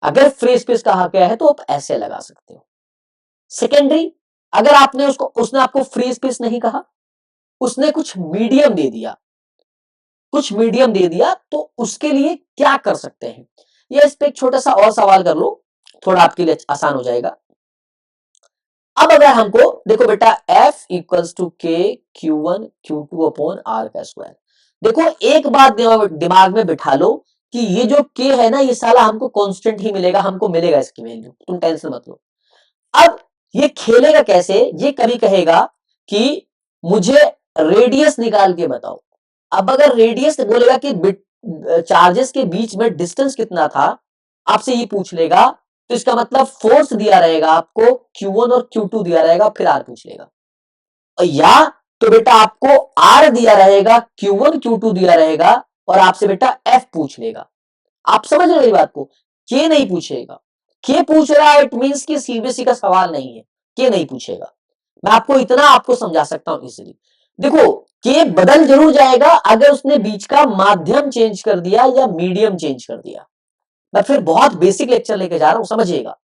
अगर फ्री स्पेस कहा गया है तो आप ऐसे लगा सकते हो। सेकेंडरी, अगर आपने उसने आपको फ्री स्पेस नहीं कहा, उसने कुछ मीडियम दे दिया, कुछ मीडियम दे दिया, तो उसके लिए क्या कर सकते हैं, ये इस पे एक छोटा सा और सवाल कर लो, थोड़ा आपके लिए आसान हो जाएगा। अब अगर हमको देखो बेटा F equals to K Q1 Q2 upon R का स्क्वायर, देखो एक बात दिमाग में बिठा लो कि ये जो K है ना, ये साला हमको कांस्टेंट ही मिलेगा, हमको मिलेगा इसकी वैल्यू, तुम टेंशन मत लो। अब ये खेलेगा कैसे, ये कभी कहेगा कि मुझे रेडियस निकाल के बताओ। अब अगर रेडियस बोलेगा कि चार्जेस के बीच में डिस्टेंस कितना था, आपसे ये पूछ लेगा, तो इसका मतलब फोर्स दिया रहेगा आपको Q1 और Q2 दिया रहेगा, फिर R पूछ लेगा। और या तो बेटा आपको R दिया रहेगा, Q1 Q2 दिया रहेगा, और आपसे बेटा F पूछ लेगा। आप समझ रहे हो बात को, के नहीं पूछेगा। के पूछ रहा है इट मींस कि सीबीएसई का सवाल नहीं है, के नहीं पूछेगा। मैं आपको इतना आपको समझा सकता हूं इजीली। देखो के बदल जरूर जाएगा अगर उसने बीच का माध्यम चेंज कर दिया या मीडियम चेंज कर दिया। मैं फिर बहुत बेसिक लेक्चर लेके जा रहा हूं, समझिएगा।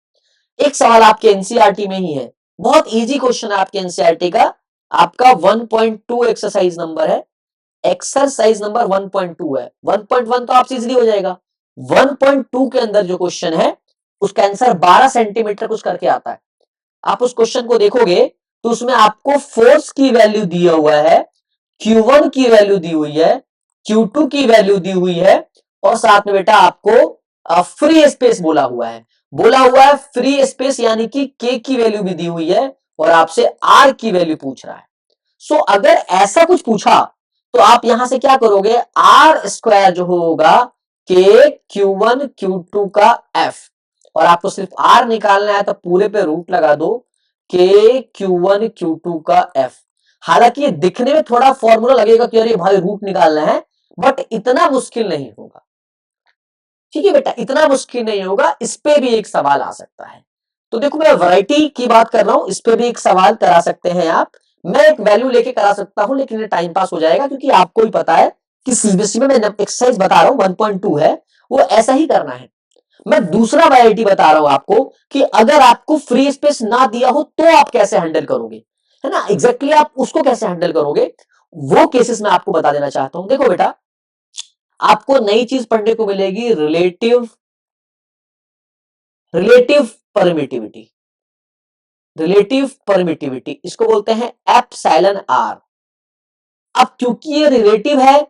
एक सवाल आपके एनसीईआरटी में ही है, बहुत इजी क्वेश्चन है आपके एनसीईआरटी का, आपका 1.2 एक्सरसाइज नंबर है, एक्सरसाइज नंबर 1.2 है। 1.1 तो आपसे इजीली हो जाएगा। 1.2 के अंदर जो क्वेश्चन है उसका आंसर 12 सेंटीमीटर कुछ करके आता है। आप उस क्वेश्चन को देखोगे तो उसमें आपको फोर्स की वैल्यू दिया हुआ है, Q1 की वैल्यू दी हुई है, Q2 की वैल्यू दी हुई है, और साथ में बेटा आपको फ्री स्पेस बोला हुआ है फ्री स्पेस, यानी कि के की वैल्यू भी दी हुई है और आपसे आर की वैल्यू पूछ रहा है। सो अगर ऐसा कुछ पूछा तो आप यहां से क्या करोगे, आर स्क्वायर जो होगा के Q1 Q2 का एफ, और आपको सिर्फ आर निकालना है तो पूरे पे रूट लगा दो के Q1 Q2 का एफ। हालांकि ये दिखने में थोड़ा फॉर्मूला लगेगा कि अरे भाई रूट निकालना है, बट इतना मुश्किल नहीं होगा। ठीक है बेटा, इतना मुश्किल नहीं होगा, इस पे भी एक सवाल आ सकता है। तो देखो मैं वैरायटी की बात कर रहा हूं, इस पे भी एक सवाल करा सकते हैं आप। मैं एक वैल्यू लेके करा सकता हूं, लेकिन ये टाइम पास हो जाएगा क्योंकि आपको ही पता है कि सीबीएसई में मैं एक्सरसाइज बता रहा हूं 1.2 है, वो ऐसा ही करना है। मैं दूसरा वैरायटी बता रहा हूं आपको कि अगर आपको फ्री स्पेस ना दिया हो तो आप कैसे हैंडल करोगे, है ना, एग्जैक्टली आप उसको कैसे हैंडल करोगे, वो केसेस मैं आपको बता देना चाहता हूं। देखो बेटा, आपको नई चीज पढ़ने को मिलेगी, रिलेटिव परमिटिविटी। रिलेटिव परमिटिविटी इसको बोलते हैं एप्सिलॉन आर। अब क्योंकि ये रिलेटिव है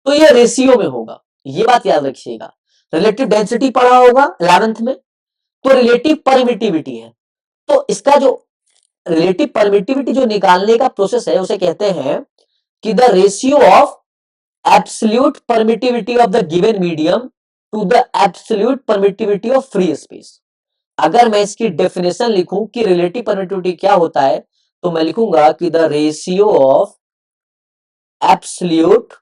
तो ये रेशियो में होगा, ये बात याद रखिएगा। रिलेटिव डेंसिटी पढ़ा होगा 11th में, तो रिलेटिव परमिटिविटी है। तो इसका जो रिलेटिव परमिटिविटी जो निकालने का प्रोसेस है उसे कहते हैं कि the ratio of absolute permittivity of the given medium to the absolute permittivity of free space. अगर मैं इसकी डेफिनेशन लिखूं कि रिलेटिव परमिटिविटी क्या होता है, तो मैं लिखूंगा कि the ratio of absolute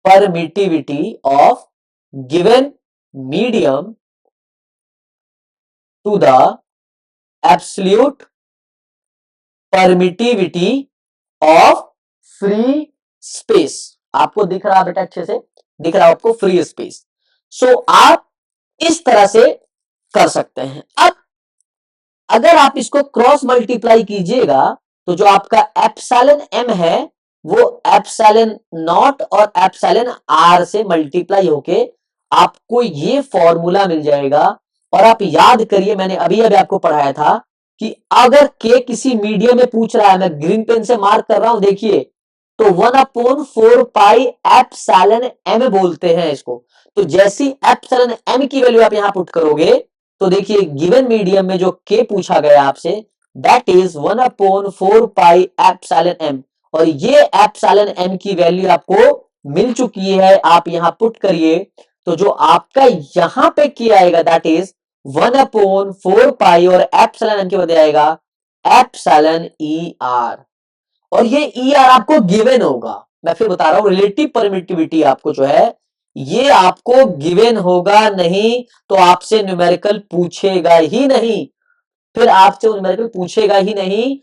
permittivity of given medium to the absolute permittivity of free space. आपको दिख रहा बेटा, अच्छे से दिख रहा आपको फ्री स्पेस। सो आप इस तरह से कर सकते हैं। अब अगर आप इसको क्रॉस मल्टीप्लाई कीजिएगा तो जो आपका एप्सिलॉन एम है वो एप्सिलॉन नॉट और एप्सिलॉन आर से मल्टीप्लाई होके आपको ये फॉर्मूला मिल जाएगा। और आप याद करिए, मैंने अभी अभी आपको पढ़ाया था कि अगर के किसी मीडियम में पूछ रहा है, मैं ग्रीन पेन से मार्क कर रहा हूं देखिए, तो 1/4 पाई एप्सिलॉन एम बोलते हैं इसको। तो जैसी एप्सिलॉन एम की वैल्यू आप यहां पुट करोगे तो देखिए गिवन मीडियम में जो के पूछा गया आपसे that is 1/4 pi epsilon M, और ये एप्सिलॉन एम की वैल्यू आपको मिल चुकी है, आप यहां पुट करिए। तो जो आपका यहां पे किया आएगा दैट इज 1/4 पाई और एप्सिलॉन एम के बदले आएगा एप्सिलॉन ई आर, और ये ई आर आपको गिवन होगा। मैं फिर बता रहा हूं, रिलेटिव परमिटिविटी आपको जो है ये आपको गिवन होगा, नहीं तो आपसे न्यूमेरिकल पूछेगा ही नहीं, फिर आपसे न्यूमेरिकल पूछेगा ही नहीं।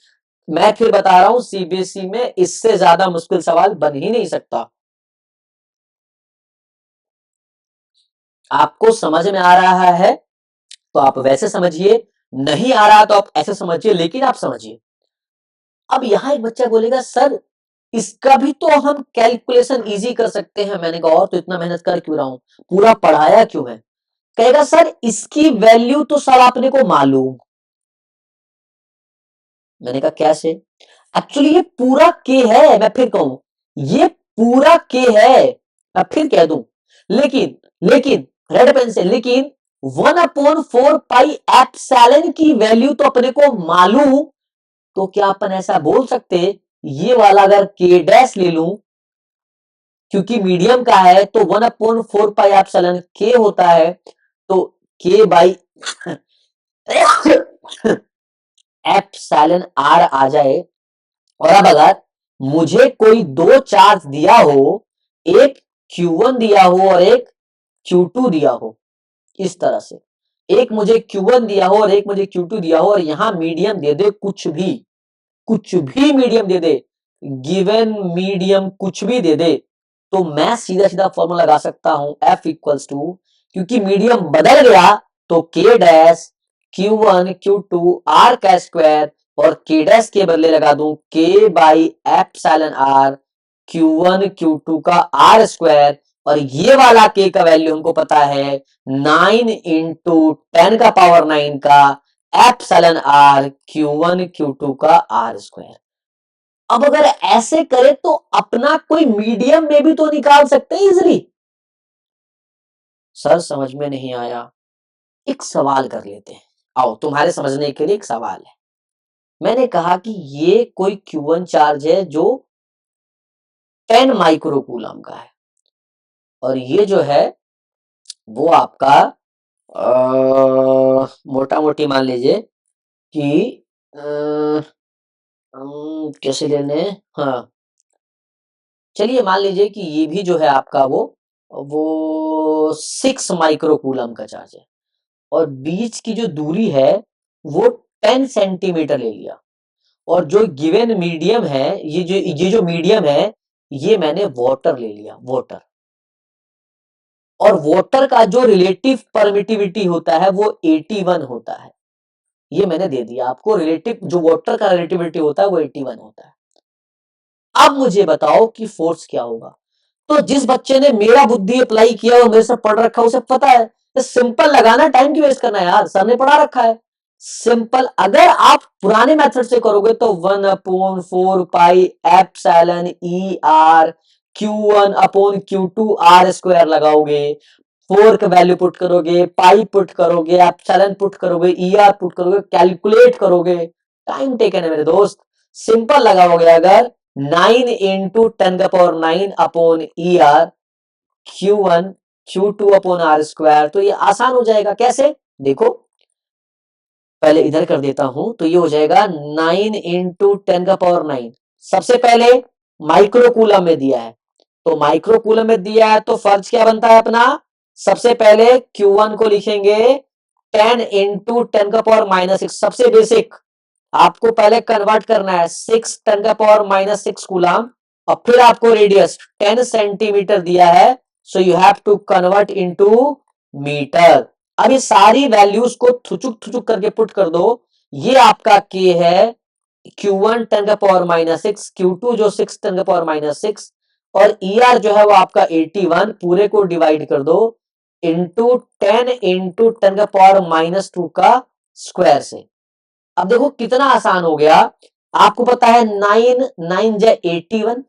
मैं फिर बता रहा हूं सीबीएसई में इससे ज्यादा मुश्किल सवाल बन ही नहीं सकता। आपको समझ में आ रहा है तो आप वैसे समझिए, नहीं आ रहा तो आप ऐसे समझिए, लेकिन आप समझिए। अब यहां एक बच्चा बोलेगा सर इसका भी तो हम कैलकुलेशन इजी कर सकते हैं। मैंने कहा और तो इतना मेहनत कर क्यों रहा हूं, पूरा पढ़ाया क्यों है। कहेगा सर इसकी वैल्यू तो सर आपने को मालूम। मैंने कहा कैसे, एक्चुअली ये पूरा के है, मैं फिर कहूं ये पूरा के है, मैं फिर कह दूं, लेकिन लेकिन रेड पेन से, लेकिन 1/4 पाई एप्सिलॉन की वैल्यू तो अपने को मालूम। तो क्या अपन ऐसा बोल सकते ये वाला अगर के डैश ले लूं क्योंकि मीडियम का है तो 1/4 पाई एप्सिलॉन के होता है, तो के बाई एप्सिलॉन आर आ जाए। और अब अगर मुझे कोई दो चार्ज दिया हो, एक Q1 दिया हो और एक Q2 दिया हो, इस तरह से एक मुझे Q1 दिया हो और एक मुझे Q2 दिया हो, और यहां मीडियम दे दे कुछ भी मीडियम दे दे, गिवन मीडियम कुछ भी दे दे, तो मैं सीधा सीधा फॉर्मूला लगा सकता हूं F इक्वल्स टू, क्योंकि मीडियम बदल गया तो K dash Q1 Q2 R का स्क्वायर, और K डैश के बदले लगा दूं K by epsilon R Q1 Q2 का R स्क्वायर, और ये वाला K का वैल्यू हमको पता है 9 इंटू 10 का पावर 9 का एप्सिलॉन R Q1 Q2 का R स्क्वायर। अब अगर ऐसे करें तो अपना कोई मीडियम में भी तो निकाल सकते हैं इजिली। सर समझ में नहीं आया। एक सवाल कर लेते हैं, आओ तुम्हारे समझने के लिए एक सवाल है। मैंने कहा कि ये कोई Q1 चार्ज है जो 10 माइक्रोकूलम का है, और ये जो है वो आपका मोटा मोटी मान लीजिए कि कैसे ले लें, हाँ चलिए मान लीजिए कि ये भी जो है आपका वो 6 माइक्रोकूलम का चार्ज है, और बीच की जो दूरी है वो 10 सेंटीमीटर ले लिया, और जो गिवन मीडियम है, ये जो मीडियम है, ये मैंने वाटर ले लिया, वाटर। और वाटर का जो रिलेटिव परमिटिविटी होता है वो 81 होता है। ये मैंने दे दिया आपको, रिलेटिव जो वाटर का रिलेटिविटी होता है वो 81 होता है। अब मुझे बताओ कि फोर्स क्या होगा। तो जिस बच्चे ने मेरा बुद्धि अप्लाई किया और मेरे से पढ़ रखा है उसे पता है, तो सिंपल लगाना, टाइम क्यों वेस्ट करना यार, सर ने पढ़ा रखा है। सिंपल, अगर आप पुराने मेथड से करोगे तो 1/4 pi epsilon E R Q1/Q2 R square लगाओगे, 4 का वैल्यू पुट करोगे, पाई पुट करोगे, एप्सिलॉन पुट करोगे, ई आर पुट करोगे, कैलकुलेट करोगे, टाइम टेकन है मेरे दोस्त। सिंपल लगाओगे अगर 9 × 10⁹ Q1/Q2/R², तो ये आसान हो जाएगा। कैसे, देखो पहले इधर कर देता हूं, तो ये हो जाएगा 9 × 10⁹। सबसे पहले माइक्रोकूलम में दिया है, तो माइक्रोकूलम में दिया है तो फर्ज क्या बनता है अपना, सबसे पहले Q1 को लिखेंगे 10 × 10⁻⁶, सबसे बेसिक आपको पहले कन्वर्ट करना है 6 × 10⁻⁶ कूलम, और फिर आपको रेडियस 10 सेंटीमीटर दिया है, so you have to convert into metre. अब ये सारी वैल्यूज को थुचुक थुचुक करके पुट कर दो। ये आपका K है Q1 10⁻⁶, Q2 जो 6 10⁻⁶, और ER जो है वो आपका 81, पूरे को डिवाइड कर दो इंटू 10 इंटू 10⁻⁻² का स्क्वायर से। अब देखो कितना आसान हो गया। आपको पता है 9 9 जा 81,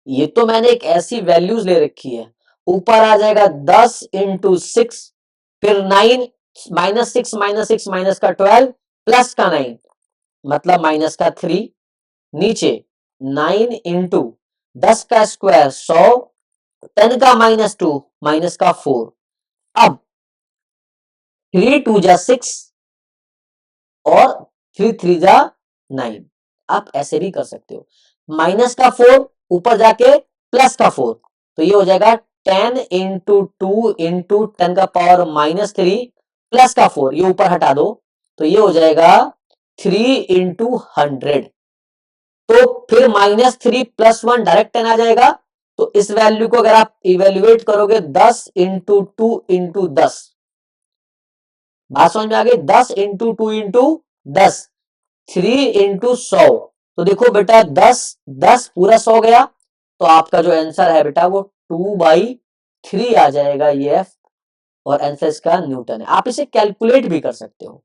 ये तो मैंने एक ऐसी वैल्यूज ले रखी है, ऊपर आ जाएगा 10 इंटू 6, फिर 9 -6 -6 माइनस का 12 प्लस का 9 मतलब माइनस का 3, नीचे 9 इंटू 10 का स्क्वायर 100, 10 का -2 माइनस का 4। अब 3 2 जा 6 और 3 3 जा 9, आप ऐसे भी कर सकते हो, माइनस का 4 ऊपर जाके प्लस का 4, तो ये हो जाएगा 10 इंटू 2 इंटू 10⁻³ प्लस का 4, ये ऊपर हटा दो, तो ये हो जाएगा 3 इंटू 100। तो फिर -3 + 1 डायरेक्ट 10 आ जाएगा, तो इस वैल्यू को अगर आप इवेल्युएट करोगे 10 इंटू 2 इंटू 10, बात समझ में आ गई, 10 इंटू 2 इंटू 10, 3 इंटू 100, तो देखो बेटा 10 10 पूरा 100 गया, तो आपका जो आंसर है बेटा वो 2/3 आ जाएगा ये, और आंसर इसका न्यूटन है। आप इसे कैलकुलेट भी कर सकते हो।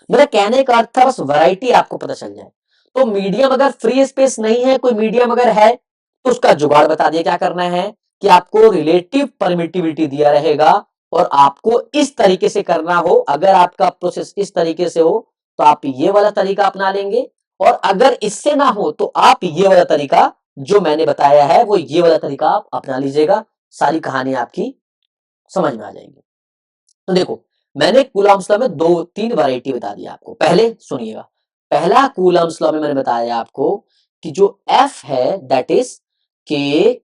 मेरा कहने का अर्थ था बस वैरायटी आपको पता चल जाए। तो मीडियम अगर फ्री स्पेस नहीं है, कोई मीडियम अगर है, तो उसका जुगाड़ बता दिया क्या करना है, कि आपको रिलेटिव परमिटिविटी दिया रहेगा, और आपको इस तरीके से करना हो, अगर आपका प्रोसेस इस तरीके से हो तो आप ये वाला तरीका अपना लेंगे, और अगर इससे ना हो तो आप ये वाला तरीका जो मैंने बताया है वो ये वाला तरीका आप अपना लीजिएगा, सारी कहानी आपकी समझ में आ जाएगी। तो देखो मैंने कूलम्ब्स लॉ में 2-3 वैरायटी बता दी आपको। पहले सुनिएगा, पहला कूलम्ब्स लॉ में मैंने बताया आपको कि जो F है that is K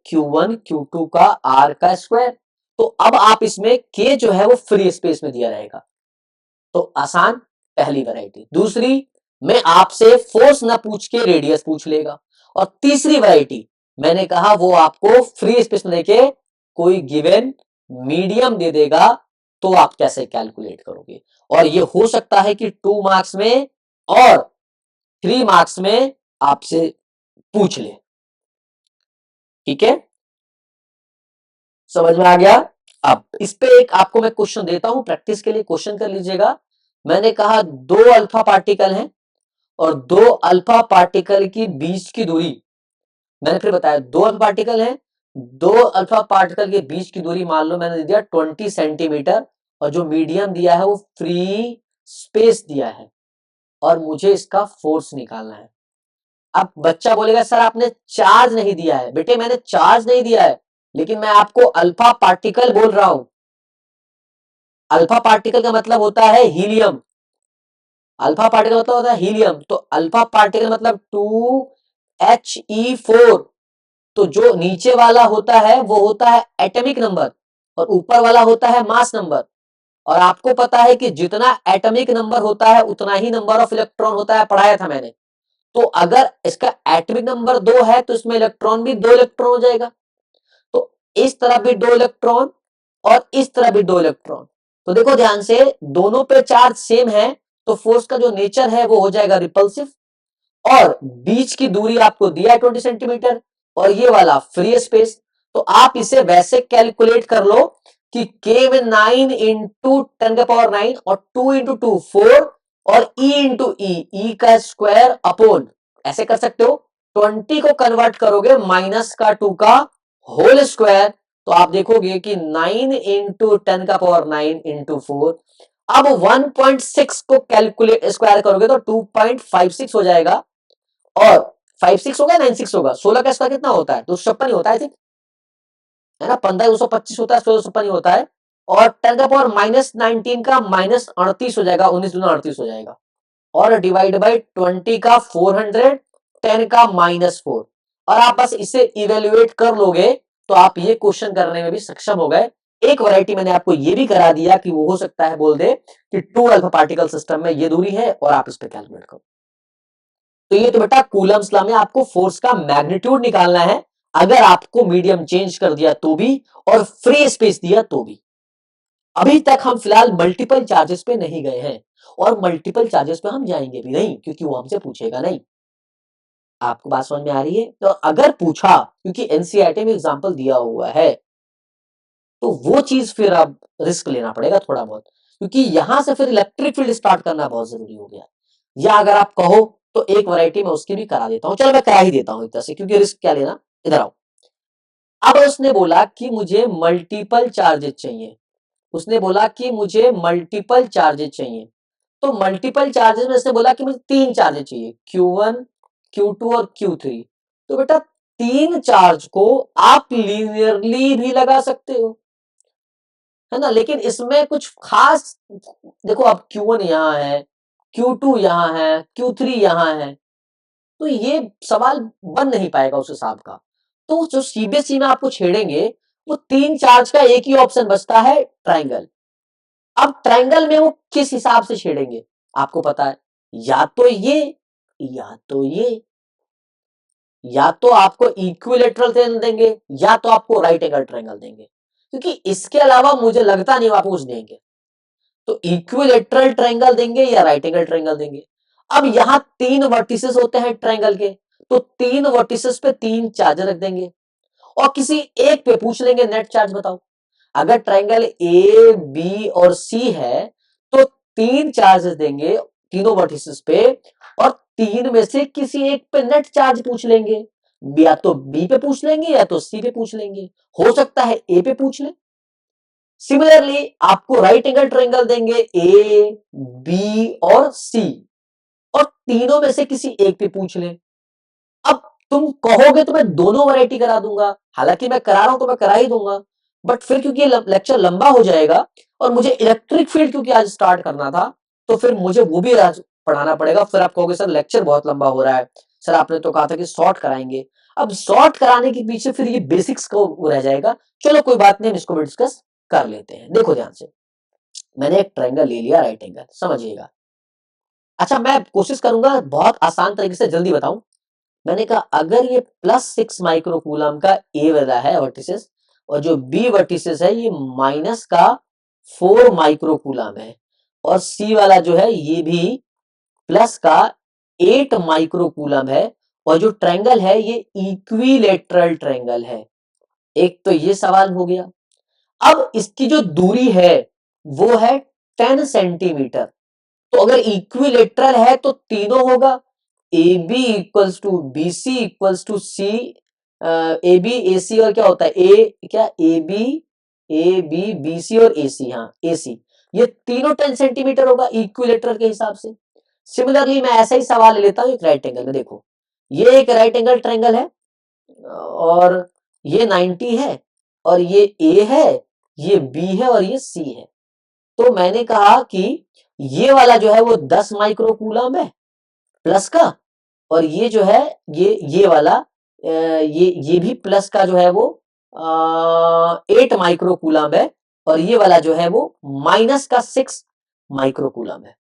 Q1 Q2 का R का स्क्वायर। तो अब आप इसमें K जो है वो फ्री स्पेस में दिया रहेगा, तो आसान, पहली वैरायटी। दूसरी में आपसे फोर्स ना पूछ के रेडियस पूछ लेगा, और तीसरी वैरायटी मैंने कहा वो आपको फ्री स्पेस में देके कोई गिवन मीडियम दे देगा, तो आप कैसे कैलकुलेट करोगे। और ये हो सकता है कि 2 मार्क्स में और 3 मार्क्स में आपसे पूछ ले, ठीक है, समझ में आ गया। अब इस पे एक आपको मैं क्वेश्चन देता हूं, प्रैक्टिस के लिए क्वेश्चन कर लीजिएगा। मैंने कहा 2 अल्फा पार्टिकल हैं, और 2 अल्फा पार्टिकल की बीच की दूरी, मैंने फिर बताया 2 अल्फा पार्टिकल हैं, दो अल्फा पार्टिकल के बीच की दूरी मान लो मैंने दिया 20 सेंटीमीटर, और जो मीडियम दिया है वो फ्री स्पेस दिया है, और मुझे इसका फोर्स निकालना है। अब बच्चा बोलेगा सर आपने चार्ज नहीं दिया है। बेटे मैंने चार्ज नहीं दिया है, लेकिन मैं आपको अल्फा पार्टिकल बोल रहा हूं। अल्फा पार्टिकल का मतलब होता है हीलियम। अल्फा पार्टिकल मतलब होता है हीलियम, तो अल्फा पार्टिकल मतलब 2He4। तो जो नीचे वाला होता है वो होता है एटॉमिक नंबर, और ऊपर वाला होता है मास नंबर। और आपको पता है कि जितना एटॉमिक नंबर होता है उतना ही नंबर ऑफ इलेक्ट्रॉन होता है, पढ़ाया था मैंने। तो अगर इसका एटॉमिक नंबर 2 है तो इसमें इलेक्ट्रॉन भी 2 इलेक्ट्रॉन हो जाएगा। तो इस तरफ भी 2 इलेक्ट्रॉन और इस तरफ भी 2 इलेक्ट्रॉन। तो देखो ध्यान से, दोनों पे चार्ज सेम है, तो फोर्स का जो नेचर है वो हो जाएगा रिपल्सिव। और बीच की दूरी आपको दिया है 20 सेंटीमीटर, और ये वाला फ्री स्पेस। तो आप इसे वैसे कैलकुलेट कर लो कि k में 9 इंटू 10⁹ और 2 इंटू 2 4, और e इंटू ई का स्क्वायर अपॉन, ऐसे कर सकते हो। 20 को कन्वर्ट करोगे -2 का होल स्क्वायर, तो आप देखोगे कि 9 इंटू 10⁹ इंटू 4। अब 1.6 को कैलकुलेट स्क्वायर करोगे तो 2.56 हो जाएगा। और 56 होगा 96 होगा, 16 का स्क्वायर कितना होता है? 256 ही होता है, है ना। 15 225 होता है, 16 ही होता है। और 10⁻19 का -38 हो जाएगा, 19 दूना 38 हो जाएगा। और डिवाइड बाई 20 का 400, 10 का -4। और आप बस इसे इवेल्युएट कर लोगे तो आप ये क्वेश्चन करने में भी सक्षम हो गए। एक वैरायटी मैंने आपको ये भी करा दिया कि वो हो सकता है बोल दे कि 2 अल्फा पार्टिकल सिस्टम में ये दूरी है, और आप इस पे कैलकुलेट करो। तो ये तो बेटा कूलम्स लॉ में आपको फोर्स का मैग्नीट्यूड निकालना है, अगर आपको मीडियम चेंज कर दिया तो भी, और फ्री स्पेस दिया तो भी। अभी तक हम फिलहाल मल्टीपल चार्जेस पे नहीं गए हैं, और मल्टीपल चार्जेस पे हम जाएंगे भी नहीं, क्योंकि वो हमसे पूछेगा नहीं। आपको बात समझ में आ रही है? तो अगर पूछा, क्योंकि एनसीईआरटी में एग्जांपल दिया हुआ है, तो वो चीज फिर अब रिस्क लेना पड़ेगा थोड़ा बहुत, क्योंकि यहां से फिर इलेक्ट्रिक फील्ड स्टार्ट करना बहुत जरूरी हो गया। या अगर आप कहो तो एक वैरायटी में उसकी भी करा देता हूं, चलो मैं करा ही देता हूं एक तरह से, क्योंकि रिस्क क्या लेना। इधर आओ। अब उसने बोला कि मुझे मल्टीपल चार्जेस चाहिए। उसने बोला कि मुझे मल्टीपल चार्जेस चाहिए। तो मल्टीपल चार्जेस में इसने बोला कि मुझे 3 चार्जेस चाहिए, Q1 Q2 और Q3। तो बेटा 3 चार्ज को आप लीनियरली भी लगा सकते हो, है ना। लेकिन इसमें कुछ खास, देखो अब Q1 यहां है, Q2 यहां है, Q3 यहां है, तो ये सवाल बन नहीं पाएगा उस हिसाब का। तो जो सीबीएसई में आपको छेड़ेंगे, वो 3 चार्ज का एक ही ऑप्शन बचता है, ट्राइंगल। अब ट्राइंगल में वो किस हिसाब से छेड़ेंगे आपको पता है, या तो ये, या तो ये, या तो आपको इक्विलेटरल ट्रायंगल देंगे, या तो आपको राइट एंगल ट्रायंगल देंगे, क्योंकि इसके अलावा मुझे लगता नहीं वो आपको कुछ देंगे। तो इक्विलेटरल ट्रायंगल देंगे या राइट एंगल ट्रायंगल देंगे। अब यहां 3 वर्टिसेस होते हैं ट्रायंगल के, तो 3 वर्टिसेस पे 3 चार्ज रख देंगे, और किसी एक पे पूछ लेंगे नेट चार्ज बताओ। अगर ट्रायंगल ए बी और सी है तो 3 चार्जेस देंगे तीनों वर्टिसेस पे, और 3 में से किसी एक पे नेट चार्ज पूछ लेंगे। या तो बी पे पूछ लेंगे या तो सी पे पूछ लेंगे, हो सकता है ए पे पूछ ले। सिमिलरली आपको राइट एंगल ट्रायंगल देंगे, ए बी और सी, और तीनों में से किसी एक पे पूछ ले। अब तुम कहोगे तो मैं दोनों वैरायटी करा दूंगा, हालांकि मैं करा रहा हूं तो मैं करा ही दूंगा, बट फिर क्योंकि ये लेक्चर लंबा हो जाएगा, और मुझे इलेक्ट्रिक फील्ड क्योंकि आज स्टार्ट करना था, तो फिर मुझे वो भी आज पढ़ाना पड़ेगा। फिर आप कहोगे सर लेक्चर बहुत लंबा हो रहा है, सर आपने तो कहा था कि शॉर्ट कराएंगे। अब शॉर्ट कराने के पीछे फिर ये बेसिक्स को रह जाएगा। चलो कोई बात नहीं, हम इसको भी डिस्कस कर लेते हैं। देखो ध्यान से, मैंने एक ट्रायंगल ले लिया, राइट एंगल, समझिएगा। अच्छा मैं कोशिश करूंगा बहुत आसान तरीके से जल्दी बताऊं। मैंने कहा अगर ये +6 माइक्रोकूलम का ए वाला है वर्टिसेस, और जो बी वर्टिसेस है ये -4 माइक्रोकूलम है, और सी वाला जो है ये भी प्लस का 8 माइक्रोकूलम है, और जो ट्रायंगल है ये इक्विलेटरल ट्रायंगल है। एक तो ये सवाल हो गया। अब इसकी जो दूरी है वो है 10 सेंटीमीटर। तो अगर इक्विलेटरल है तो तीनों होगा, A B equals to B C equals to C A B A C और क्या होता है ए बी बी सी और ए सी, हाँ ए सी, ये तीनों 10 सेंटीमीटर होगा इक्विलेटरल के हिसाब से। सिमिलरली मैं ऐसा ही सवाल ले लेता हूँ एक राइट एंगल में। देखो ये एक राइट एंगल ट्रायंगल है और ये 90 है और ये ए है, ये बी है और ये सी है। तो मैंने कहा कि ये वाला जो है वो 10 माइक्रो कूलम है प्लस का, और ये जो है ये वाला ये भी प्लस का जो है वो 8 माइक्रो कूलम है, और ये वाला जो है वो माइनस का 6 माइक्रो कूलम है।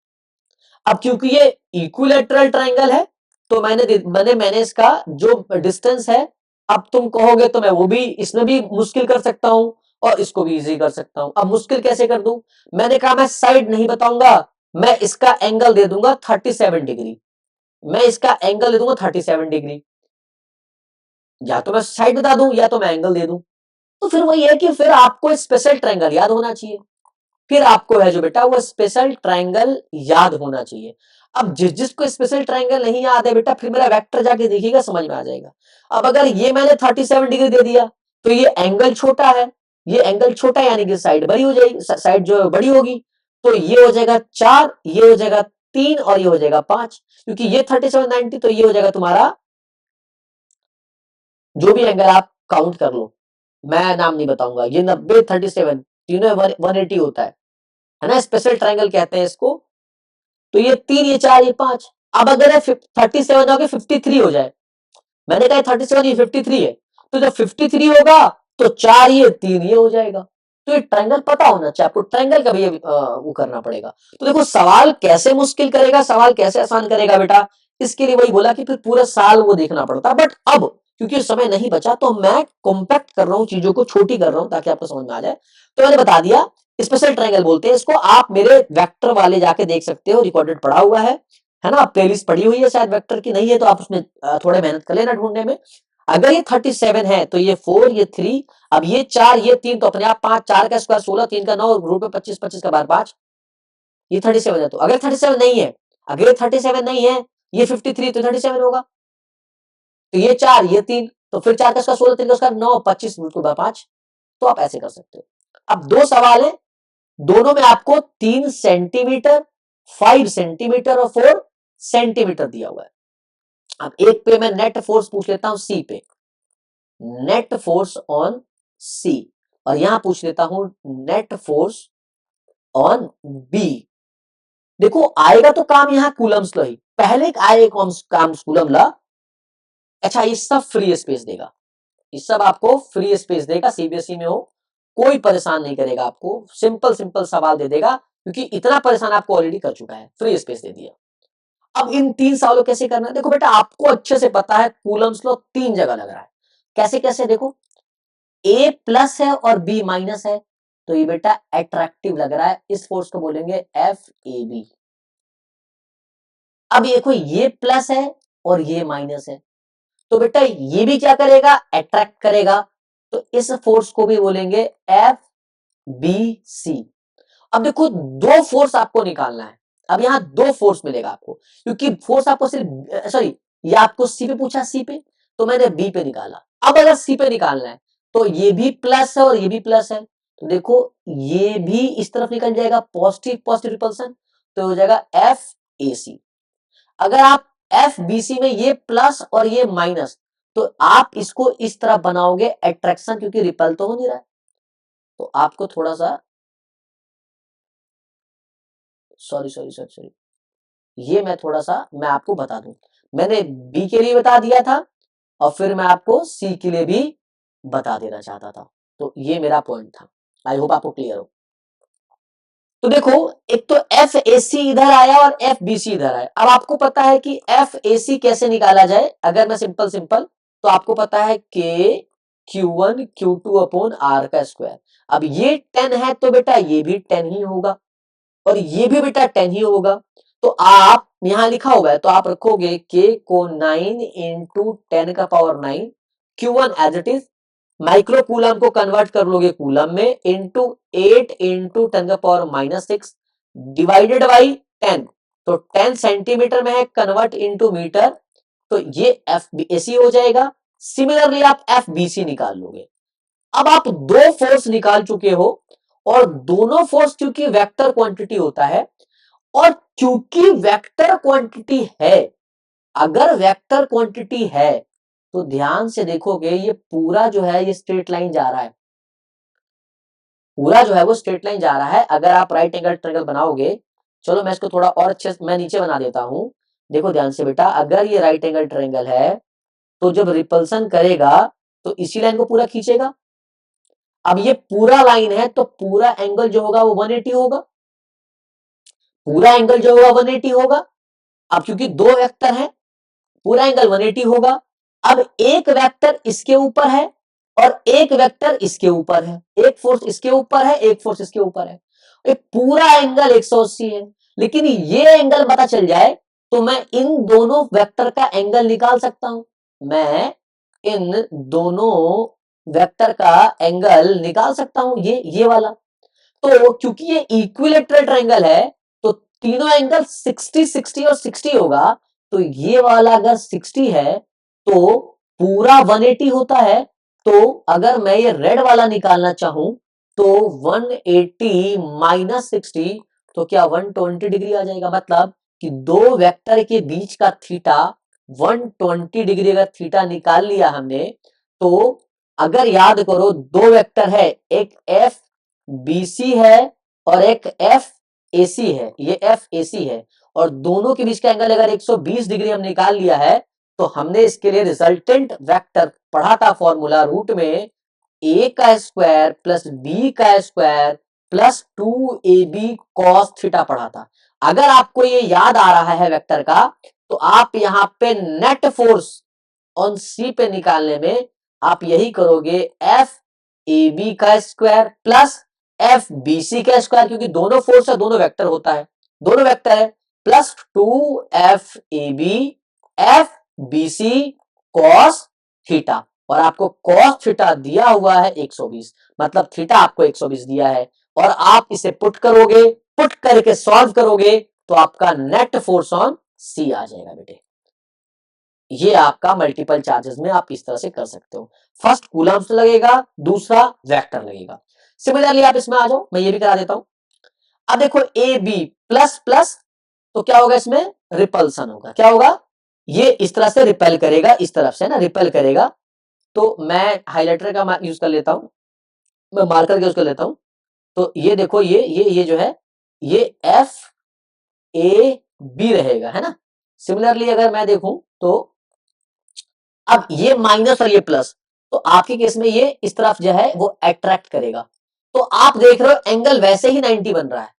अब क्योंकि ये इक्विलैटरल ट्रायंगल है तो मैंने इसका जो डिस्टेंस है, अब तुम कहोगे तो मैं वो भी इसमें भी मुश्किल कर सकता हूं और इसको भी इजी कर सकता हूं। अब मुश्किल कैसे कर दूं? मैंने कहा मैं साइड नहीं बताऊंगा, मैं इसका एंगल दे दूंगा 37 डिग्री। मैं इसका एंगल दे दूंगा 37 डिग्री, या तो मैं साइड बता दूं या तो मैं एंगल दे दूं। तो फिर वही है कि फिर आपको स्पेशल ट्रायंगल याद होना चाहिए। फिर आपको है जो बेटा वो स्पेशल ट्रायंगल याद होना चाहिए। अब जिसको स्पेशल ट्रायंगल नहीं याद है बेटा, फिर मेरा वेक्टर जाके देखिएगा समझ में आ जाएगा। अब अगर ये मैंने 37 डिग्री दे दिया तो ये एंगल छोटा है, ये एंगल छोटा है यानी कि साइड बड़ी हो जाएगी, साइड जो बड़ी होगी, तो ये हो जाएगा 4, ये हो जाएगा 3 और ये हो जाएगा 5, क्योंकि ये 37 90, तो ये हो जाएगा तुम्हारा जो भी एंगल आप काउंट कर लो, मैं नाम नहीं बताऊंगा, ये 90 37 तीनों 180 होता है ना, स्पेशल ट्रायंगल कहते हैं इसको। तो ये 3 ये 4 ये 5, अब अगर 37 होके 53 हो जाए, मैंने कहा 37 ये 53 है, तो जब 53 होगा तो 4 ये 3 ये हो जाएगा। तो ये ट्रायंगल पता होना चाहिए आपको, ट्रायंगल का भी वो करना पड़ेगा। तो देखो सवाल कैसे मुश्किल करेगा, सवाल कैसे आसान करेगा बेटा, इसके लिए वही बोला कि फिर पूरा साल वो देखना पड़ता। बट अब क्योंकि समय नहीं बचा तो मैं कॉम्पैक्ट कर रहा हूँ, चीजों को छोटी कर रहा हूँ ताकि आपको समझ में आ जाए। तो मैंने बता दिया स्पेशल ट्रायंगल बोलते हैं इसको, आप मेरे वेक्टर वाले जाके देख सकते हो, रिकॉर्डेड पड़ा हुआ है ना, प्लेलिस्ट पड़ी हुई है शायद वेक्टर की, नहीं है तो आप उसमें थोड़ा मेहनत कर लेना ढूंढने में। अगर ये 37 है तो ये 4 ये 3, अब ये 4 ये 3 तो अपने आप 5, 4 का स्क्वायर 16, 3 का 9, रूट में 25, 25 का बार 5, ये 37 है। तो अगर 37 नहीं है, अगर ये 37 नहीं है, ये 53 तो 37 होगा। तो ये 4 ये 3, तो फिर 4 का स्क्वायर 16, 3 का स्क्वायर 9, 25 रूट के बार 5। तो आप ऐसे कर सकते हो। अब दो सवाल है, दोनों में आपको 3 सेंटीमीटर, 5 सेंटीमीटर और 4 सेंटीमीटर दिया हुआ है। अब एक पे मैं नेट फोर्स पूछ लेता हूं सी पे, नेट फोर्स ऑन सी, और यहां पूछ लेता हूं नेट फोर्स ऑन बी। देखो आएगा तो काम यहां कूलम्स ला ही, पहले आएगा काम कूलम ला। अच्छा ये सब फ्री स्पेस देगा, ये सब आपको फ्री स्पेस देगा, सीबीएसई में हो कोई परेशान नहीं करेगा आपको, सिंपल सिंपल सवाल दे देगा, क्योंकि इतना परेशान आपको ऑलरेडी कर चुका है, फ्री स्पेस दे दिया। अब इन 3 सवालों कैसे करना है, देखो बेटा आपको अच्छे से पता है कूलम्स लॉ 3 जगह लग रहा है। कैसे कैसे देखो, ए प्लस है और बी माइनस है, तो ये बेटा अट्रैक्टिव लग रहा है, इस फोर्स को बोलेंगे एफ ए बी। अब देखो ये प्लस है और ये माइनस है, तो बेटा ये भी क्या करेगा, अट्रैक्ट करेगा, तो इस फोर्स को भी बोलेंगे एफ बी सी। अब देखो दो फोर्स आपको निकालना है, अब यहां दो फोर्स मिलेगा आपको, क्योंकि फोर्स आपको सिर्फ सॉरी, ये आपको सी पे पूछा, सी पे, तो मैंने बी पे निकाला। अब अगर सी पे निकालना है तो ये भी प्लस है और ये भी प्लस है, तो देखो ये भी इस तरफ निकल जाएगा, पॉजिटिव पॉजिटिव रिपल्सन, तो हो जाएगा एफ ए सी। अगर आप एफ बी सी में ये प्लस और ये माइनस, तो आप इसको इस तरह बनाओगे अट्रैक्शन, क्योंकि रिपल तो हो नहीं रहा है। तो आपको थोड़ा सा सॉरी सॉरी सॉरी सॉरी, ये मैं आपको बता दूं, मैंने बी के लिए बता दिया था और फिर मैं आपको सी के लिए भी बता देना चाहता था, तो ये मेरा पॉइंट था। आई होप आपको क्लियर हो। तो देखो एक तो एफ ए सी इधर आया और एफ बी सी इधर आया। अब आपको पता है कि एफ ए सी कैसे निकाला जाए, अगर मैं सिंपल सिंपल, तो आपको पता है के Q1 Q2 अपॉन आर का स्क्वायर। अब ये 10 है तो बेटा ये भी 10 ही होगा और ये भी बेटा 10 ही होगा, तो आप यहां लिखा हुआ है तो आप रखोगे के को 9 इंटू 10 का power 9, Q1 as it is, micro coulomb को कन्वर्ट कर लोगे कूलम में, इंटू 8 इंटू 10 का पावर -6 डिवाइडेड बाई 10, तो 10 सेंटीमीटर में है, कन्वर्ट इंटू मीटर, तो ये एफ बी ए सी हो जाएगा। सिमिलरली आप एफ बी सी निकाल लोगे। अब आप दो फोर्स निकाल चुके हो और दोनों फोर्स क्योंकि वेक्टर क्वांटिटी होता है, और क्योंकि वेक्टर क्वांटिटी है, अगर वेक्टर क्वांटिटी है तो ध्यान से देखोगे ये पूरा जो है ये स्ट्रेट लाइन जा रहा है, पूरा जो है वो स्ट्रेट लाइन जा रहा है। अगर आप राइट एंगल ट्रायंगल बनाओगे, चलो मैं इसको थोड़ा और अच्छे से मैं नीचे बना देता हूं। देखो ध्यान से बेटा, अगर ये राइट एंगल ट्रायंगल है तो जब रिपल्सन करेगा तो इसी लाइन को पूरा खींचेगा। अब ये पूरा लाइन है तो पूरा एंगल जो होगा वो 180 होगा, पूरा एंगल जो होगा 180 होगा। अब क्योंकि दो वेक्टर है, पूरा एंगल 180 होगा। अब एक वेक्टर इसके ऊपर है और एक वेक्टर इसके ऊपर है, एक फोर्स इसके ऊपर है, एक फोर्स इसके ऊपर है, एक पूरा एंगल 180 है। लेकिन ये एंगल पता चल जाए तो मैं इन दोनों वेक्टर का एंगल निकाल सकता हूं, मैं इन दोनों वेक्टर का एंगल निकाल सकता हूं, ये वाला। तो क्योंकि ये इक्विलेटरल ट्रायंगल है तो तीनों एंगल 60 60 और 60 होगा। तो ये वाला अगर 60 है तो पूरा 180 होता है। तो अगर मैं ये रेड वाला निकालना चाहूं तो 180 माइनस 60 तो क्या 120 डिग्री आ जाएगा। मतलब कि दो वेक्टर के बीच का थीटा 120 डिग्री का थीटा निकाल लिया हमने। तो अगर याद करो दो वेक्टर है, एक एफ बीसी है और एक एफ एसी है, ये एफ एसी है, और दोनों के बीच का एंगल अगर 120 डिग्री हम निकाल लिया है तो हमने इसके लिए रिजल्टेंट वेक्टर पढ़ा था फॉर्मूला रूट में ए का स्क्वायर प्लस बी का square plus 2ab cos theta पढ़ा था। अगर आपको ये याद आ रहा है वेक्टर का तो आप यहां पे नेट फोर्स ऑन सी पे निकालने में आप यही करोगे, एफ ए बी का square plus F B C का स्क्वायर, क्योंकि दोनों फोर्स है, दोनों वेक्टर होता है, दोनों वेक्टर है, plus 2 F B C cos theta. और आपको कॉस थीटा दिया हुआ है 120, मतलब थीटा आपको 120 दिया है। और आप इसे पुट करोगे, पुट करके सॉल्व करोगे तो आपका नेट फोर्स ऑन सी आ जाएगा बेटे। ये आपका मल्टीपल चार्जेस में आप इस तरह से कर सकते हो। फर्स्ट कूलम्स लगेगा, दूसरा वेक्टर लगेगा। सिमिलरली आप इसमें आ जाओ, मैं ये भी करा देता हूं। अब देखो ए बी प्लस प्लस तो क्या होगा, इसमें रिपल्सन होगा। क्या होगा, ये इस तरह से रिपेल करेगा, इस तरफ से ना रिपेल करेगा। तो मैं हाइलाइटर का यूज कर लेता हूं, मैं मार्कर का यूज कर लेता हूं। तो ये देखो ये जो है ये एफ ए बी रहेगा, है ना। सिमिलरली अगर मैं देखूं तो अब ये माइनस और ये प्लस, तो आपके केस में ये इस तरफ जो है वो अट्रैक्ट करेगा। तो आप देख रहे हो एंगल वैसे ही 90 बन रहा है।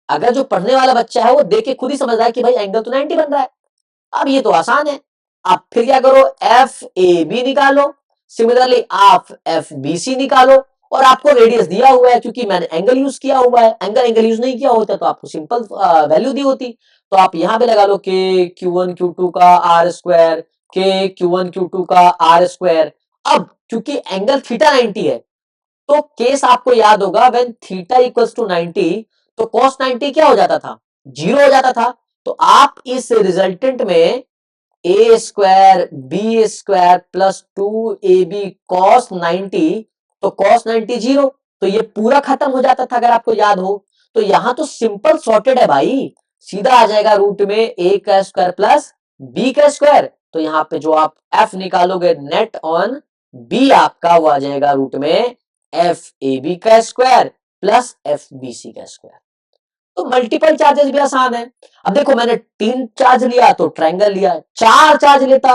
अगर जो पढ़ने वाला बच्चा है वो देख के खुद ही समझ रहा है कि भाई एंगल तो 90 बन रहा है। अब ये तो आसान है। आप फिर क्या करो, एफ ए बी निकालो, सिमिलरली आप एफ बी सी निकालो, और आपको रेडियस दिया हुआ है क्योंकि मैंने एंगल यूज किया हुआ है। एंगल यूज नहीं किया होता तो आपको सिंपल वैल्यू दी होती। तो आप यहां पे लगा लो के Q1 Q2 का आर स्क्वायर, के Q1 Q2 का आर स्क्वायर। अब क्योंकि एंगल थीटा 90 है तो केस आपको याद होगा, व्हेन थीटा इक्वल्स टू 90 तो कॉस 90 क्या हो जाता था, जीरो हो जाता था। तो आप इस रिजल्टेंट में A square B square plus 2ab cos 90, तो कॉस 90 जीरो, तो ये पूरा खत्म हो जाता था अगर आपको याद हो। तो यहां तो सिंपल सॉर्टेड है भाई, सीधा आ जाएगा रूट में ए का स्क्वायर प्लस बी का स्क्वायर। तो यहां पे जो आप एफ निकालोगे नेट ऑन बी आपका वो आ जाएगा रूट में एफ ए बी का square plus F B C का स्क्वायर। तो मल्टीपल चार्जेस भी आसान है। अब देखो मैंने 3 चार्ज लिया तो ट्रायंगल लिया, 4 चार्ज लेता,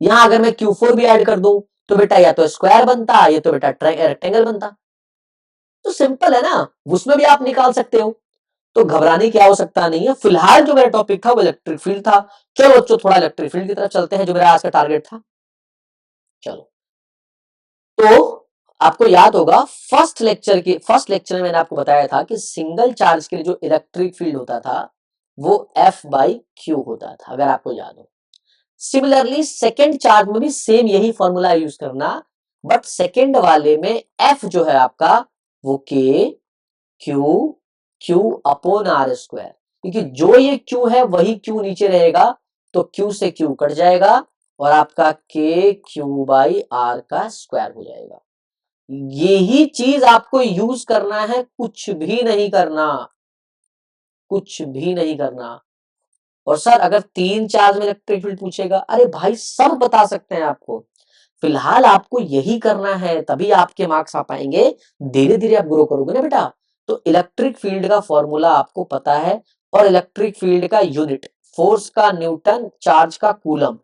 यहां अगर मैं Q4 भी ऐड कर दूं तो बेटा या तो स्क्वायर बनता या तो बेटा रेक्टेंगल बनता। तो सिंपल है ना, उसमें भी आप निकाल सकते हो। तो घबराने की आवश्यकता नहीं है। फिलहाल जो मेरा टॉपिक था वो इलेक्ट्रिक फील्ड था। चलो बच्चों थोड़ा इलेक्ट्रिक फील्ड की तरफ चलते हैं जो मेरा आज का टारगेट था। चलो, तो आपको याद होगा फर्स्ट लेक्चर में मैंने आपको बताया था कि सिंगल चार्ज के लिए जो इलेक्ट्रिक फील्ड होता था वो F बाई क्यू होता था, अगर आपको याद हो। सिमिलरली सेकेंड चार्ज में भी सेम यही फॉर्मूला यूज करना, बट सेकेंड वाले में F जो है आपका वो K Q upon R square, क्योंकि जो ये Q है वही Q नीचे रहेगा तो Q से Q कट जाएगा और आपका के क्यू बाई आर का स्क्वायर हो जाएगा। यही चीज आपको यूज करना है, कुछ भी नहीं करना, कुछ भी नहीं करना। और सर अगर 3 चार्ज में इलेक्ट्रिक फील्ड पूछेगा, अरे भाई सब बता सकते हैं आपको, फिलहाल आपको यही करना है, तभी आपके मार्क्स आ पाएंगे। धीरे धीरे आप ग्रो करोगे ना बेटा। तो इलेक्ट्रिक फील्ड का फॉर्मूला आपको पता है, और इलेक्ट्रिक फील्ड का यूनिट, फोर्स का न्यूटन, चार्ज का कूलम।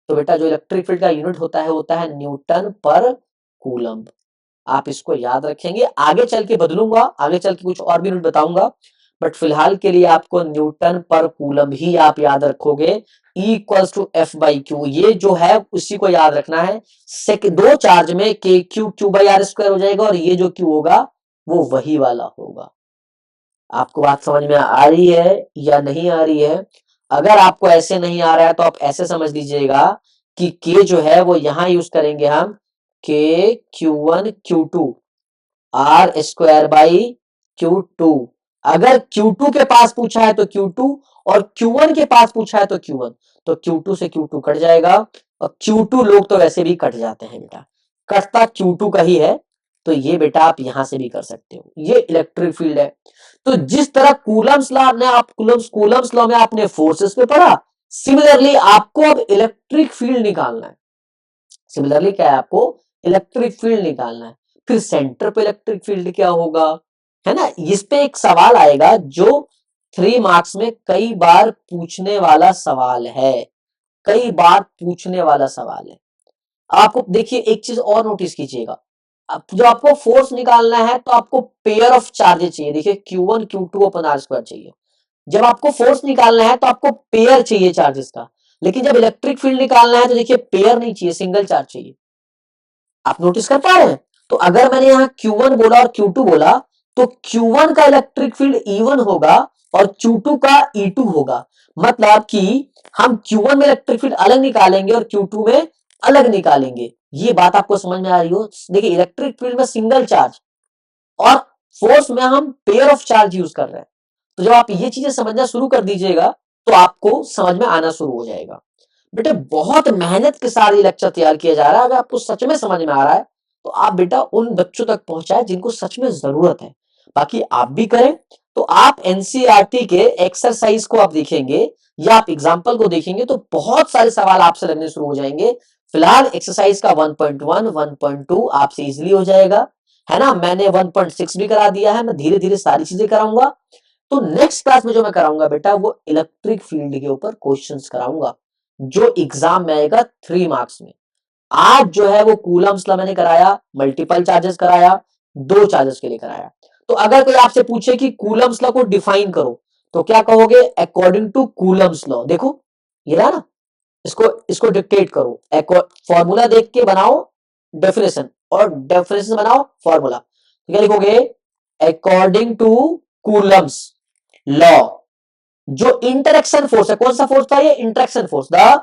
तो बेटा जो इलेक्ट्रिक फील्ड का यूनिट होता है न्यूटन पर कूलम। आप इसको याद रखेंगे, आगे चल के बदलूंगा, आगे चल के कुछ और भी यूनिट बताऊंगा, बट फिलहाल के लिए आपको न्यूटन पर कूलम ही आप याद रखोगे। E equals to F by Q, ये जो है उसी को याद रखना है। दो चार्ज में K Q Q by R square हो जाएगा, और ये जो क्यू होगा वो वही वाला होगा। आपको बात समझ में आ रही है या नहीं आ रही है? अगर आपको ऐसे नहीं आ रहा है तो आप ऐसे समझ लीजिएगा कि के जो है वो यहां यूज करेंगे हम, K Q one Q two R square by Q two. अगर Q2 के पास पूछा है तो Q2, और Q1 के पास पूछा है तो Q1, तो Q2 से Q2 कट जाएगा, और Q2 लोग तो वैसे भी कट जाते हैं बेटा, कटता Q2 का ही है। तो ये बेटा आप यहां से भी कर सकते हो, ये इलेक्ट्रिक फील्ड है। तो जिस तरह कूलम्स लॉ ने आप कूलम्स लॉ में आपने फोर्सेस पे पढ़ा, सिमिलरली आपको अब इलेक्ट्रिक फील्ड निकालना है। सिमिलरली क्या है, आपको इलेक्ट्रिक फील्ड निकालना है। फिर सेंटर पे इलेक्ट्रिक फील्ड क्या होगा, है ना, इस पे एक सवाल आएगा जो 3 मार्क्स में कई बार पूछने वाला सवाल है, कई बार पूछने वाला सवाल है। आपको देखिए एक चीज और नोटिस कीजिएगा, जो आपको फोर्स निकालना है तो आपको पेयर ऑफ चार्जेस चाहिए। देखिए Q1 Q2 upon are square चाहिए। जब आपको फोर्स निकालना है तो आपको पेयर चाहिए चार्जेस का, लेकिन जब इलेक्ट्रिक फील्ड निकालना है तो देखिए पेयर नहीं चाहिए, सिंगल चार्ज चाहिए। आप नोटिस कर पा रहे हैं? तो अगर मैंने यहाँ Q1 बोला और Q2 बोला, तो Q1 का इलेक्ट्रिक फील्ड E1 होगा और Q2 का E2 होगा। मतलब कि हम Q1 में इलेक्ट्रिक फील्ड अलग निकालेंगे और Q2 में अलग निकालेंगे। ये बात आपको समझ में आ रही हो? देखिए इलेक्ट्रिक फील्ड में सिंगल चार्ज, और फोर्स में हम पेयर ऑफ चार्ज यूज कर रहे हैं। तो जब आप ये चीजें समझना शुरू कर दीजिएगा तो आपको समझ में आना शुरू हो जाएगा। बेटे बहुत मेहनत के साथ ये लेक्चर तैयार किया जा रहा है। अगर आपको सच में समझ में आ रहा है तो आप बेटा उन बच्चों तक पहुंचाए जिनको सच में जरूरत है। बाकी आप भी करें, तो आप एनसीईआरटी के एक्सरसाइज को आप देखेंगे या आप एग्जाम्पल को देखेंगे तो बहुत सारे सवाल आपसे लगने शुरू हो जाएंगे। फिलहाल एक्सरसाइज का 1.1 1.2 आपसे इजिली हो जाएगा, है ना। मैंने 1.6 भी करा दिया है, मैं धीरे धीरे सारी चीजें कराऊंगा। तो नेक्स्ट क्लास में जो मैं कराऊंगा बेटा वो इलेक्ट्रिक फील्ड के ऊपर क्वेश्चंस कराऊंगा, जो एग्जाम में आएगा 3 मार्क्स में। आज जो है वो कूलम्स लॉ मैंने कराया, मल्टीपल चार्जेस कराया, 2 चार्जेस के लिए कराया। तो अगर कोई आपसे पूछे कि कूलम्स लॉ को डिफाइन करो, तो क्या कहोगे? According to Coulomb's law. देखो ये रहा ना, इसको इसको डिक्टेट करो, फॉर्मूला देख के बनाओ डेफिनेशन, और डेफिनेशन बनाओ फॉर्मूला। तो क्या लिखोगे? अकॉर्डिंग टू कूलम्स लॉ, जो इंटरेक्शन फोर्स है, कौन सा फोर्स था ये? Interaction force. The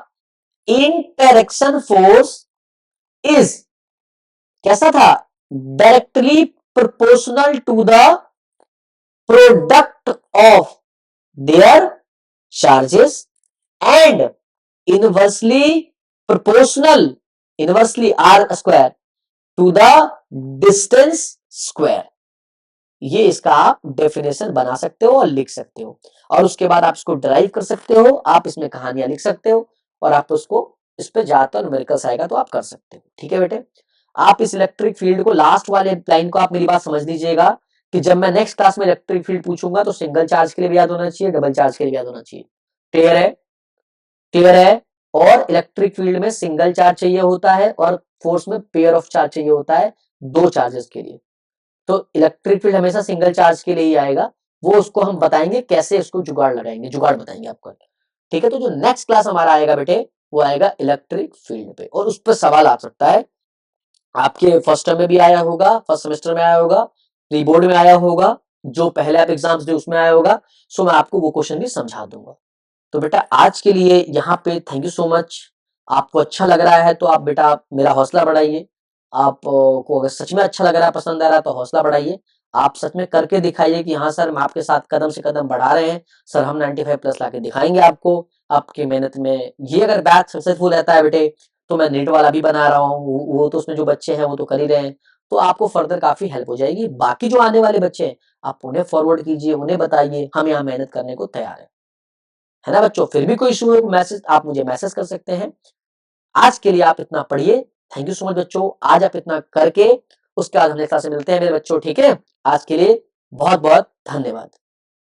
interaction force is कैसा था? Directly proportional to the product of their charges and inversely proportional, inversely R square to the distance square. ये इसका आप डेफिनेशन बना सकते हो और लिख सकते हो, और उसके बाद आप इसको ड्राइव कर सकते हो, आप इसमें कहानियां लिख सकते हो, और आप उसको इस पे ज्यादातर न्यूमेरिकल्स आएगा तो आप कर सकते हो। ठीक है बेटे, आप इस इलेक्ट्रिक फील्ड को, लास्ट वाले लाइन को आप मेरी बात समझ लीजिएगा कि जब मैं नेक्स्ट क्लास में इलेक्ट्रिक फील्ड पूछूंगा तो सिंगल चार्ज के लिए भी याद होना चाहिए, डबल चार्ज के लिए भी याद होना चाहिए। क्लियर है? क्लियर है? और इलेक्ट्रिक फील्ड में सिंगल चार्ज चाहिए होता है और फोर्स में पेयर ऑफ चार्ज चाहिए होता है, 2 चार्जेस के लिए। तो इलेक्ट्रिक फील्ड हमेशा सिंगल चार्ज के लिए ही आएगा, वो उसको हम बताएंगे कैसे इसको जुगाड़ लगाएंगे, जुगाड़ बताएंगे आपको। ठीक है, तो जो नेक्स्ट क्लास हमारा आएगा बेटे वो आएगा इलेक्ट्रिक फील्ड पे, और उस पर सवाल आ सकता है। आपके फर्स्ट टर्म में भी आया होगा, फर्स्ट सेमेस्टर में आया होगा, प्री बोर्ड में आया होगा, जो पहले आप एग्जाम्स दे उसमें आया होगा। सो मैं आपको वो क्वेश्चन भी समझा दूंगा। तो बेटा आज के लिए यहाँ पे थैंक यू सो मच। आपको अच्छा लग रहा है तो आप बेटा मेरा हौसला बढ़ाइए। आप को अगर सच में अच्छा लग रहा है, पसंद आ रहा है, तो हौसला बढ़ाइए। आप सच में करके दिखाइए कि हाँ सर, हम आपके साथ कदम से कदम बढ़ा रहे हैं। सर हम 95 प्लस लाके दिखाएंगे आपको। आपकी मेहनत में। ये अगर बैच सक्सेसफुल रहता है बेटे, तो मैं नीट वाला भी बना रहा हूँ, वो तो उसमें जो बच्चे हैं वो तो कर ही रहे हैं, तो आपको फर्दर काफी हेल्प हो जाएगी। बाकी जो आने वाले बच्चे हैं, आप उन्हें फॉरवर्ड कीजिए, उन्हें बताइए हम यहाँ मेहनत करने को तैयार है ना बच्चों। फिर भी कोई इशू है, मैसेज आप मुझे मैसेज कर सकते हैं। आज के लिए आप इतना पढ़िए। थैंक यू सो मच बच्चों, आज आप इतना करके उसके बाद हम नेक्स्ट क्लास में मिलते हैं मेरे बच्चों, ठीक है। आज के लिए बहुत बहुत धन्यवाद।